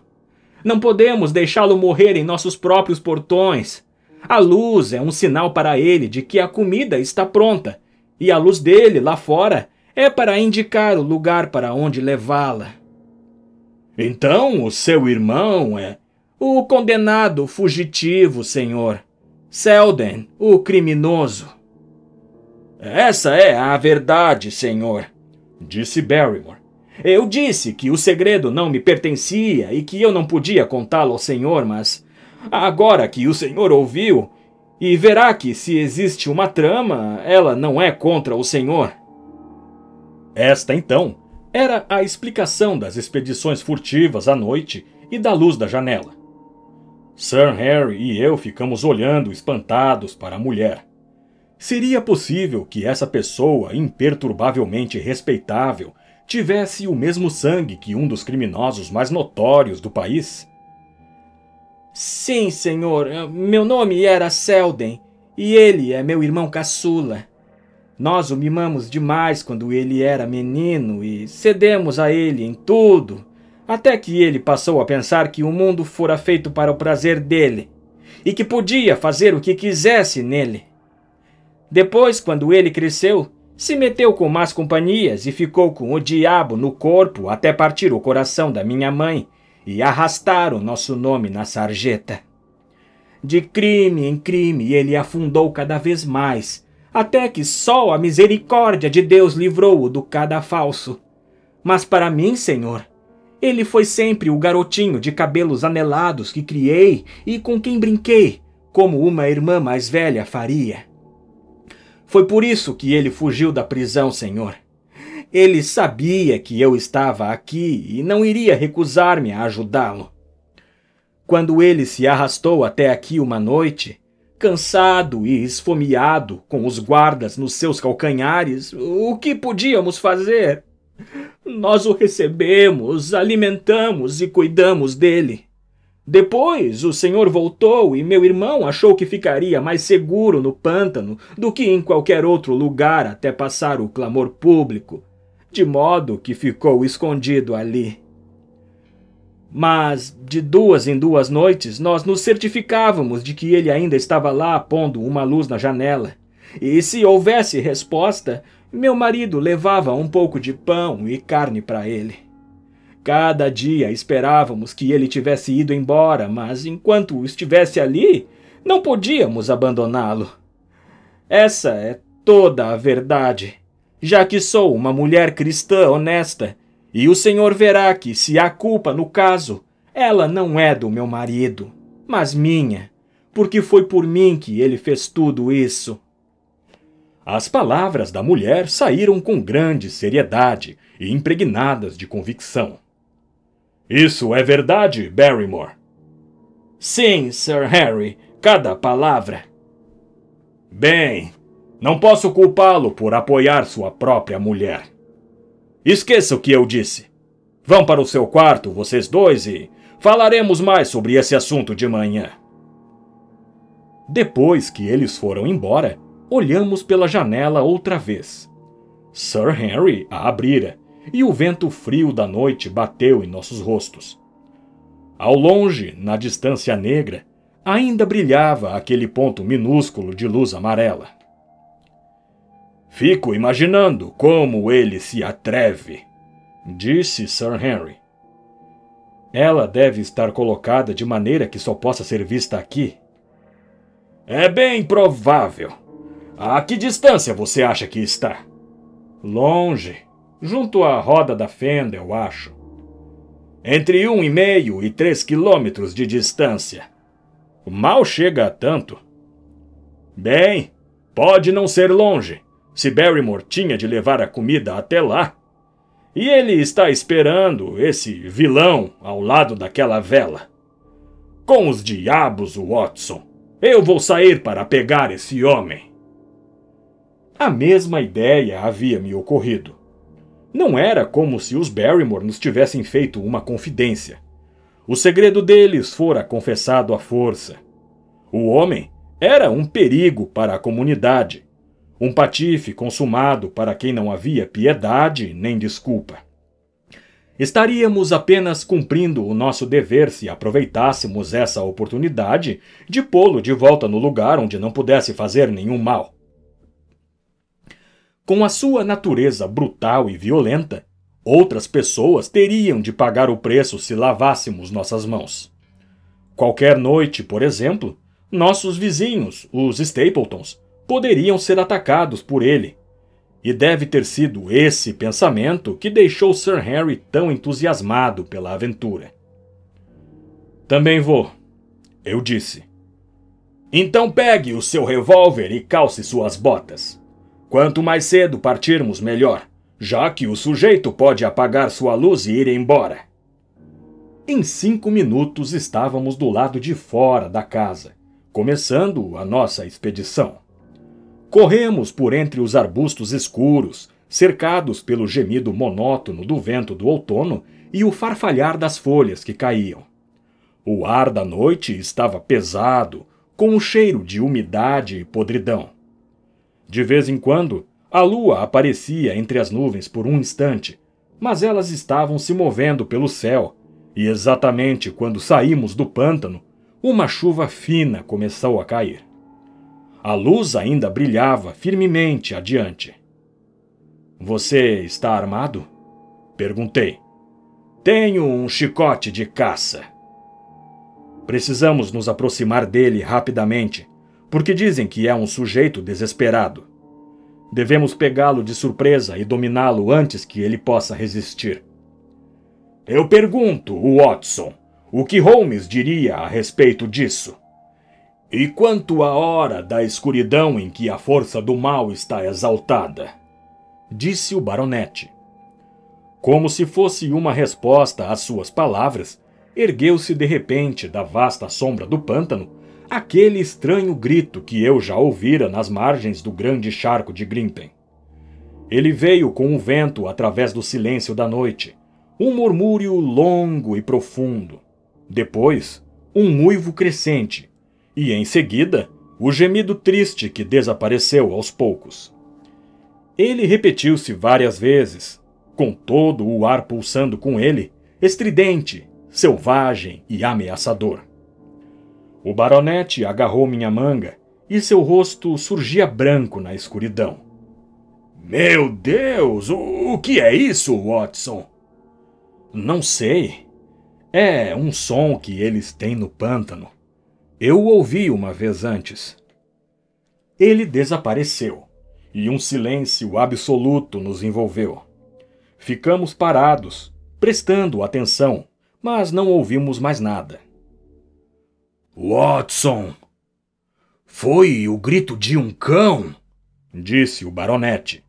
Não podemos deixá-lo morrer em nossos próprios portões. A luz é um sinal para ele de que a comida está pronta, e a luz dele lá fora é para indicar o lugar para onde levá-la. Então o seu irmão é o condenado fugitivo, senhor. Selden, o criminoso. Essa é a verdade, senhor, disse Barrymore. Eu disse que o segredo não me pertencia e que eu não podia contá-lo ao senhor, mas agora que o senhor ouviu e verá que se existe uma trama, ela não é contra o senhor. Esta, então, era a explicação das expedições furtivas à noite e da luz da janela. Sir Harry e eu ficamos olhando espantados para a mulher. Seria possível que essa pessoa imperturbavelmente respeitável tivesse o mesmo sangue que um dos criminosos mais notórios do país? Sim, senhor. Meu nome era Selden e ele é meu irmão caçula. Nós o mimamos demais quando ele era menino e cedemos a ele em tudo, até que ele passou a pensar que o mundo fora feito para o prazer dele e que podia fazer o que quisesse nele. Depois, quando ele cresceu, Se meteu com más companhias e ficou com o diabo no corpo até partir o coração da minha mãe e arrastar o nosso nome na sarjeta. De crime em crime ele afundou cada vez mais, até que só a misericórdia de Deus livrou-o do cadafalso. Mas para mim, Senhor, ele foi sempre o garotinho de cabelos anelados que criei e com quem brinquei, como uma irmã mais velha faria. Foi por isso que ele fugiu da prisão, Senhor. Ele sabia que eu estava aqui e não iria recusar-me a ajudá-lo. Quando ele se arrastou até aqui uma noite, cansado e esfomeado, com os guardas nos seus calcanhares, o que podíamos fazer? Nós o recebemos, alimentamos e cuidamos dele. Depois o Senhor voltou e meu irmão achou que ficaria mais seguro no pântano do que em qualquer outro lugar até passar o clamor público, de modo que ficou escondido ali. Mas, de 2 em 2 noites, nós nos certificávamos de que ele ainda estava lá pondo uma luz na janela. E se houvesse resposta, meu marido levava um pouco de pão e carne para ele. Cada dia esperávamos que ele tivesse ido embora, mas enquanto estivesse ali, não podíamos abandoná-lo. Essa é toda a verdade, já que sou uma mulher cristã honesta, e o Senhor verá que, se há culpa no caso, ela não é do meu marido, mas minha, porque foi por mim que ele fez tudo isso. As palavras da mulher saíram com grande seriedade e impregnadas de convicção. Isso é verdade, Barrymore? Sim, Sir Harry, cada palavra. Bem, não posso culpá-lo por apoiar sua própria mulher. Esqueça o que eu disse. Vão para o seu quarto, vocês dois, e falaremos mais sobre esse assunto de manhã. Depois que eles foram embora, olhamos pela janela outra vez. Sir Henry a abrira, e o vento frio da noite bateu em nossos rostos. Ao longe, na distância negra, ainda brilhava aquele ponto minúsculo de luz amarela. Fico imaginando como ele se atreve, disse Sir Henry. Ela deve estar colocada de maneira que só possa ser vista aqui. É bem provável. A que distância você acha que está? Longe. Junto à roda da fenda, eu acho. Entre 1,5 e 3 quilômetros de distância. Mal chega a tanto. Bem, pode não ser longe, se Barrymore tinha de levar a comida até lá. E ele está esperando esse vilão ao lado daquela vela. Com os diabos, Watson, eu vou sair para pegar esse homem. A mesma ideia havia me ocorrido. Não era como se os Barrymore nos tivessem feito uma confidência. O segredo deles fora confessado à força. O homem era um perigo para a comunidade, um patife consumado para quem não havia piedade nem desculpa. Estaríamos apenas cumprindo o nosso dever se aproveitássemos essa oportunidade de pô-lo de volta no lugar onde não pudesse fazer nenhum mal. Com a sua natureza brutal e violenta, outras pessoas teriam de pagar o preço se lavássemos nossas mãos. Qualquer noite, por exemplo, nossos vizinhos, os Stapletons, poderiam ser atacados por ele. E deve ter sido esse pensamento que deixou Sir Harry tão entusiasmado pela aventura. Também vou, eu disse. Então pegue o seu revólver e calce suas botas. Quanto mais cedo partirmos, melhor, já que o sujeito pode apagar sua luz e ir embora. Em 5 minutos estávamos do lado de fora da casa, começando a nossa expedição. Corremos por entre os arbustos escuros, cercados pelo gemido monótono do vento do outono e o farfalhar das folhas que caíam. O ar da noite estava pesado, com um cheiro de umidade e podridão. De vez em quando, a lua aparecia entre as nuvens por um instante, mas elas estavam se movendo pelo céu, e exatamente quando saímos do pântano, uma chuva fina começou a cair. A luz ainda brilhava firmemente adiante. Você está armado? Perguntei. Tenho um chicote de caça. Precisamos nos aproximar dele rapidamente, porque dizem que é um sujeito desesperado. Devemos pegá-lo de surpresa e dominá-lo antes que ele possa resistir. Eu pergunto, Watson, o que Holmes diria a respeito disso? E quanto à hora da escuridão em que a força do mal está exaltada? Disse o baronete. Como se fosse uma resposta às suas palavras, ergueu-se de repente da vasta sombra do pântano aquele estranho grito que eu já ouvira nas margens do grande charco de Grimpen. Ele veio com o vento através do silêncio da noite, um murmúrio longo e profundo. Depois, um uivo crescente, e em seguida, o gemido triste que desapareceu aos poucos. Ele repetiu-se várias vezes, com todo o ar pulsando com ele, estridente, selvagem e ameaçador. O baronete agarrou minha manga e seu rosto surgia branco na escuridão. Meu Deus, o que é isso, Watson? Não sei. É um som que eles têm no pântano. Eu o ouvi uma vez antes. Ele desapareceu, e um silêncio absoluto nos envolveu. Ficamos parados, prestando atenção, mas não ouvimos mais nada. Watson! Foi o grito de um cão! Disse o baronete.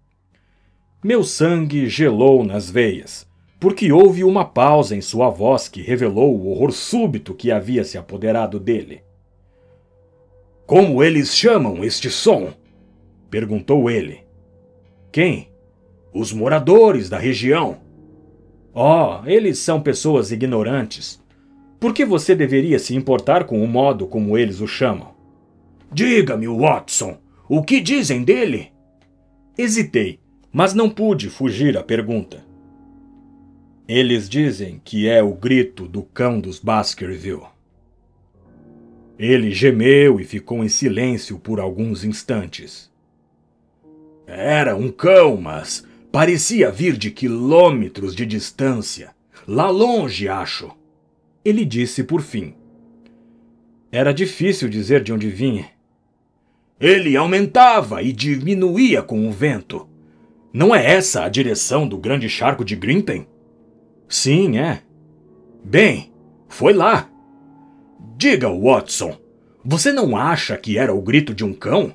Meu sangue gelou nas veias, porque houve uma pausa em sua voz que revelou o horror súbito que havia se apoderado dele. Como eles chamam este som? Perguntou ele. Quem? Os moradores da região. Oh, eles são pessoas ignorantes. Por que você deveria se importar com o modo como eles o chamam? Diga-me, Watson, o que dizem dele? Hesitei, mas não pude fugir à pergunta. Eles dizem que é o grito do cão dos Baskerville. Ele gemeu e ficou em silêncio por alguns instantes. Era um cão, mas parecia vir de quilômetros de distância. Lá longe, acho. Ele disse por fim. Era difícil dizer de onde vinha. Ele aumentava e diminuía com o vento. Não é essa a direção do grande charco de Grimpen? Sim, é. Bem, foi lá. Diga, Watson, você não acha que era o grito de um cão?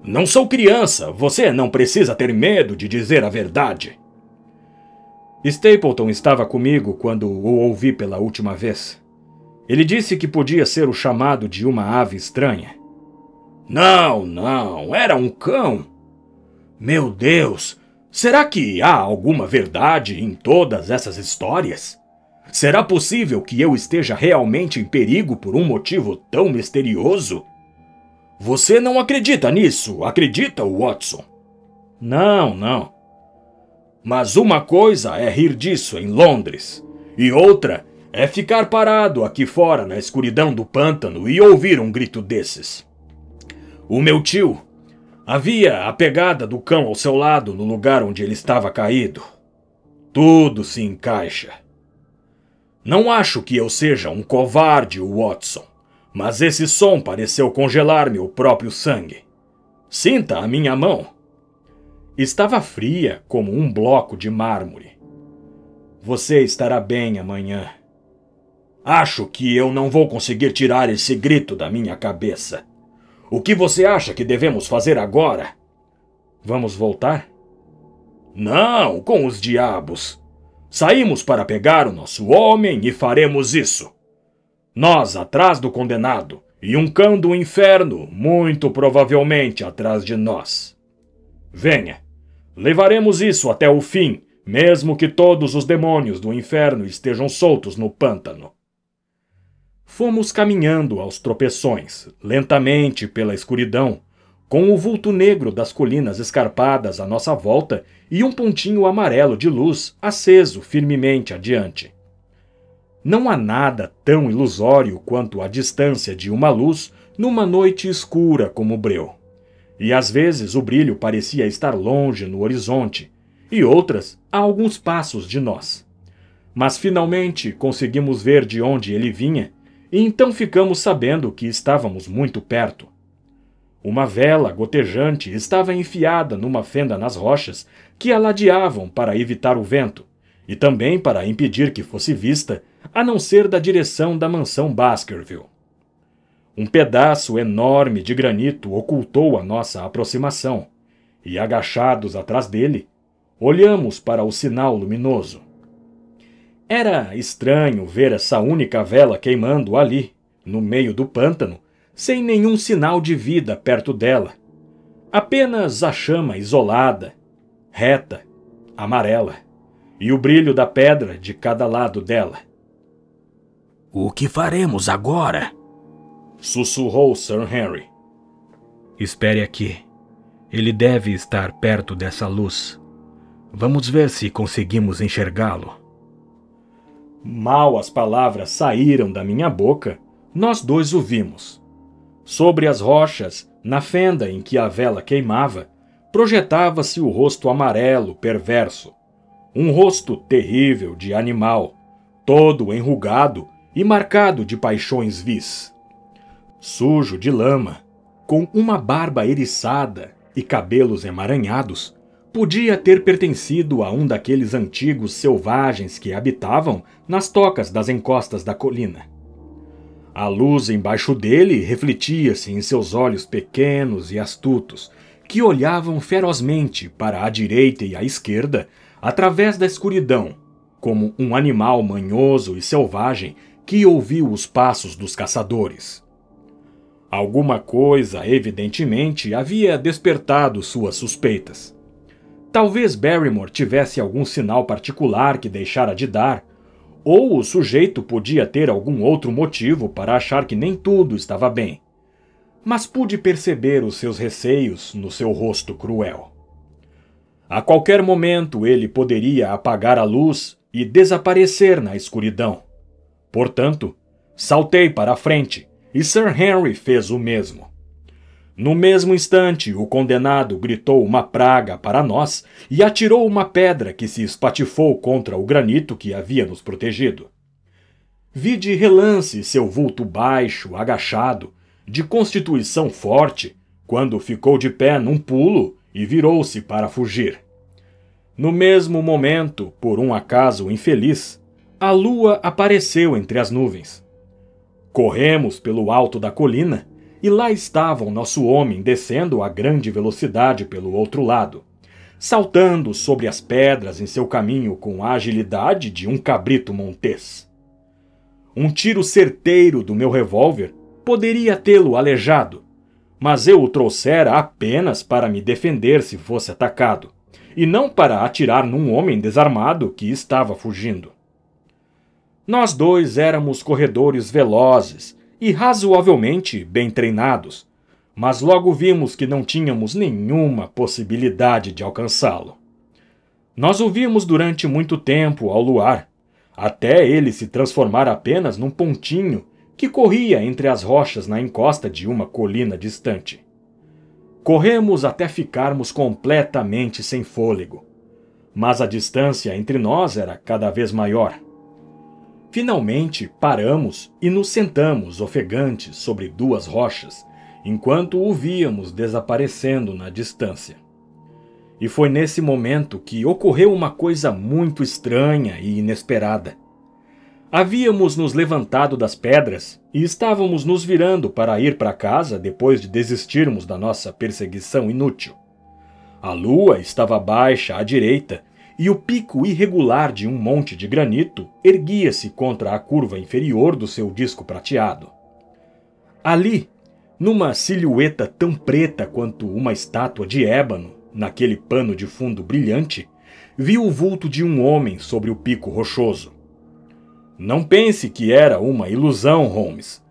Não sou criança, você não precisa ter medo de dizer a verdade. Stapleton estava comigo quando o ouvi pela última vez. Ele disse que podia ser o chamado de uma ave estranha. Não, era um cão. Meu Deus, será que há alguma verdade em todas essas histórias? Será possível que eu esteja realmente em perigo por um motivo tão misterioso? Você não acredita nisso, acredita, Watson? Não. Mas uma coisa é rir disso em Londres, e outra é ficar parado aqui fora na escuridão do pântano e ouvir um grito desses. O meu tio havia a pegada do cão ao seu lado no lugar onde ele estava caído. Tudo se encaixa. Não acho que eu seja um covarde, Watson, mas esse som pareceu congelar meu próprio sangue. Sinta a minha mão. Estava fria como um bloco de mármore. Você estará bem amanhã. Acho que eu não vou conseguir tirar esse grito da minha cabeça. O que você acha que devemos fazer agora? Vamos voltar? Não, com os diabos. Saímos para pegar o nosso homem e faremos isso. Nós atrás do condenado e um cão do inferno muito provavelmente atrás de nós. Venha, levaremos isso até o fim, mesmo que todos os demônios do inferno estejam soltos no pântano. Fomos caminhando aos tropeções, lentamente pela escuridão, com o vulto negro das colinas escarpadas à nossa volta e um pontinho amarelo de luz aceso firmemente adiante. Não há nada tão ilusório quanto a distância de uma luz numa noite escura como o breu. e às vezes o brilho parecia estar longe no horizonte, e outras a alguns passos de nós. Mas finalmente conseguimos ver de onde ele vinha, e então ficamos sabendo que estávamos muito perto. Uma vela gotejante estava enfiada numa fenda nas rochas que a ladeavam para evitar o vento, e também para impedir que fosse vista, a não ser da direção da mansão Baskerville. Um pedaço enorme de granito ocultou a nossa aproximação, e agachados atrás dele, olhamos para o sinal luminoso. Era estranho ver essa única vela queimando ali, no meio do pântano, sem nenhum sinal de vida perto dela. Apenas a chama isolada, reta, amarela, e o brilho da pedra de cada lado dela. "O que faremos agora?" sussurrou Sir Henry. "Espere aqui. Ele deve estar perto dessa luz. Vamos ver se conseguimos enxergá-lo." Mal as palavras saíram da minha boca, nós dois o vimos. Sobre as rochas, na fenda em que a vela queimava, projetava-se o rosto amarelo perverso. Um rosto terrível de animal, todo enrugado e marcado de paixões vis. Sujo de lama, com uma barba eriçada e cabelos emaranhados, podia ter pertencido a um daqueles antigos selvagens que habitavam nas tocas das encostas da colina. A luz embaixo dele refletia-se em seus olhos pequenos e astutos, que olhavam ferozmente para a direita e a esquerda através da escuridão, como um animal manhoso e selvagem que ouviu os passos dos caçadores. Alguma coisa, evidentemente, havia despertado suas suspeitas. Talvez Barrymore tivesse algum sinal particular que deixara de dar, ou o sujeito podia ter algum outro motivo para achar que nem tudo estava bem. Mas pude perceber os seus receios no seu rosto cruel. A qualquer momento ele poderia apagar a luz e desaparecer na escuridão. Portanto, saltei para a frente, e Sir Henry fez o mesmo. No mesmo instante, o condenado gritou uma praga para nós e atirou uma pedra que se espatifou contra o granito que havia nos protegido. Vi de relance seu vulto baixo, agachado, de constituição forte, quando ficou de pé num pulo e virou-se para fugir. No mesmo momento, por um acaso infeliz, a lua apareceu entre as nuvens. Corremos pelo alto da colina, e lá estava o nosso homem descendo a grande velocidade pelo outro lado, saltando sobre as pedras em seu caminho com a agilidade de um cabrito montês. Um tiro certeiro do meu revólver poderia tê-lo aleijado, mas eu o trouxera apenas para me defender se fosse atacado, e não para atirar num homem desarmado que estava fugindo. Nós dois éramos corredores velozes e razoavelmente bem treinados, mas logo vimos que não tínhamos nenhuma possibilidade de alcançá-lo. Nós o vimos durante muito tempo ao luar, até ele se transformar apenas num pontinho que corria entre as rochas na encosta de uma colina distante. Corremos até ficarmos completamente sem fôlego, mas a distância entre nós era cada vez maior. Finalmente paramos e nos sentamos ofegantes sobre duas rochas, enquanto o víamos desaparecendo na distância. E foi nesse momento que ocorreu uma coisa muito estranha e inesperada. Havíamos nos levantado das pedras e estávamos nos virando para ir para casa depois de desistirmos da nossa perseguição inútil. A lua estava baixa à direita e o pico irregular de um monte de granito erguia-se contra a curva inferior do seu disco prateado. Ali, numa silhueta tão preta quanto uma estátua de ébano, naquele pano de fundo brilhante, vi o vulto de um homem sobre o pico rochoso. Não pense que era uma ilusão, Holmes.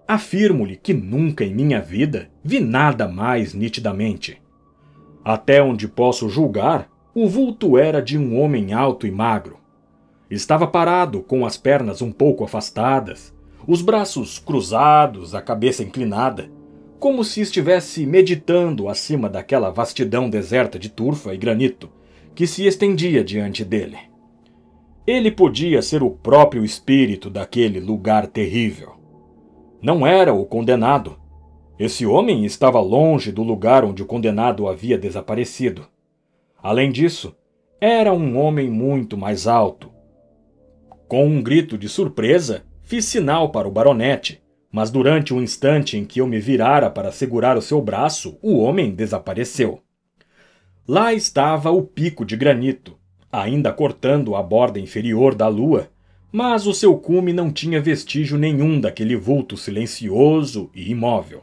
Afirmo-lhe que nunca em minha vida vi nada mais nitidamente. Até onde posso julgar, o vulto era de um homem alto e magro. Estava parado, com as pernas um pouco afastadas, os braços cruzados, a cabeça inclinada, como se estivesse meditando acima daquela vastidão deserta de turfa e granito que se estendia diante dele. Ele podia ser o próprio espírito daquele lugar terrível. Não era o condenado. Esse homem estava longe do lugar onde o condenado havia desaparecido. Além disso, era um homem muito mais alto. Com um grito de surpresa, fiz sinal para o baronete, mas durante o instante em que eu me virara para segurar o seu braço, o homem desapareceu. Lá estava o pico de granito, ainda cortando a borda inferior da lua, mas o seu cume não tinha vestígio nenhum daquele vulto silencioso e imóvel.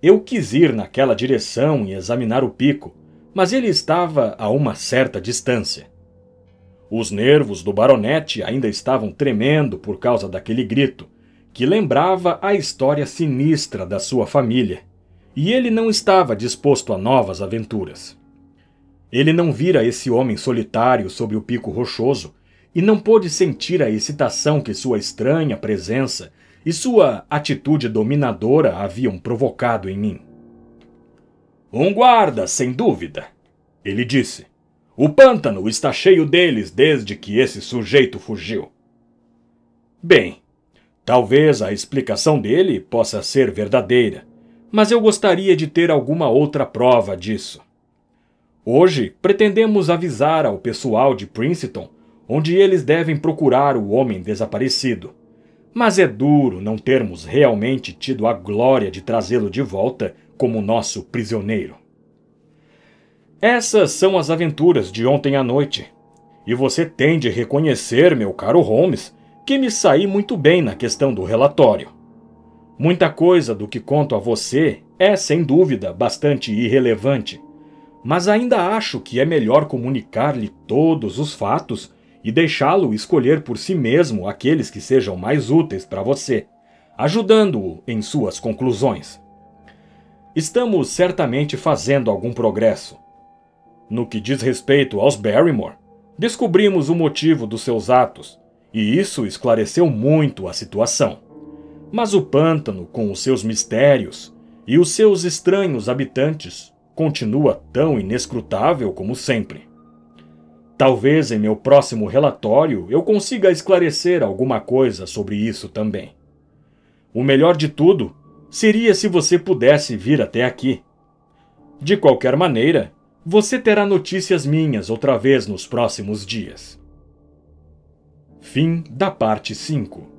Eu quis ir naquela direção e examinar o pico, mas ele estava a uma certa distância. Os nervos do baronete ainda estavam tremendo por causa daquele grito, que lembrava a história sinistra da sua família, e ele não estava disposto a novas aventuras. Ele não vira esse homem solitário sob o pico rochoso e não pôde sentir a excitação que sua estranha presença e sua atitude dominadora haviam provocado em mim. "Um guarda, sem dúvida", ele disse. "O pântano está cheio deles desde que esse sujeito fugiu." Bem, talvez a explicação dele possa ser verdadeira, mas eu gostaria de ter alguma outra prova disso. Hoje, pretendemos avisar ao pessoal de Princeton onde eles devem procurar o homem desaparecido. Mas é duro não termos realmente tido a glória de trazê-lo de volta como nosso prisioneiro. Essas são as aventuras de ontem à noite. E você tem de reconhecer, meu caro Holmes, que me saí muito bem na questão do relatório. Muita coisa do que conto a você é, sem dúvida, bastante irrelevante, mas ainda acho que é melhor comunicar-lhe todos os fatos e deixá-lo escolher por si mesmo aqueles que sejam mais úteis para você, ajudando-o em suas conclusões. Estamos certamente fazendo algum progresso. No que diz respeito aos Barrymore, descobrimos o motivo dos seus atos, e isso esclareceu muito a situação. Mas o pântano, com os seus mistérios e os seus estranhos habitantes, continua tão inescrutável como sempre. Talvez em meu próximo relatório eu consiga esclarecer alguma coisa sobre isso também. O melhor de tudo seria se você pudesse vir até aqui. De qualquer maneira, você terá notícias minhas outra vez nos próximos dias. Fim da parte 5.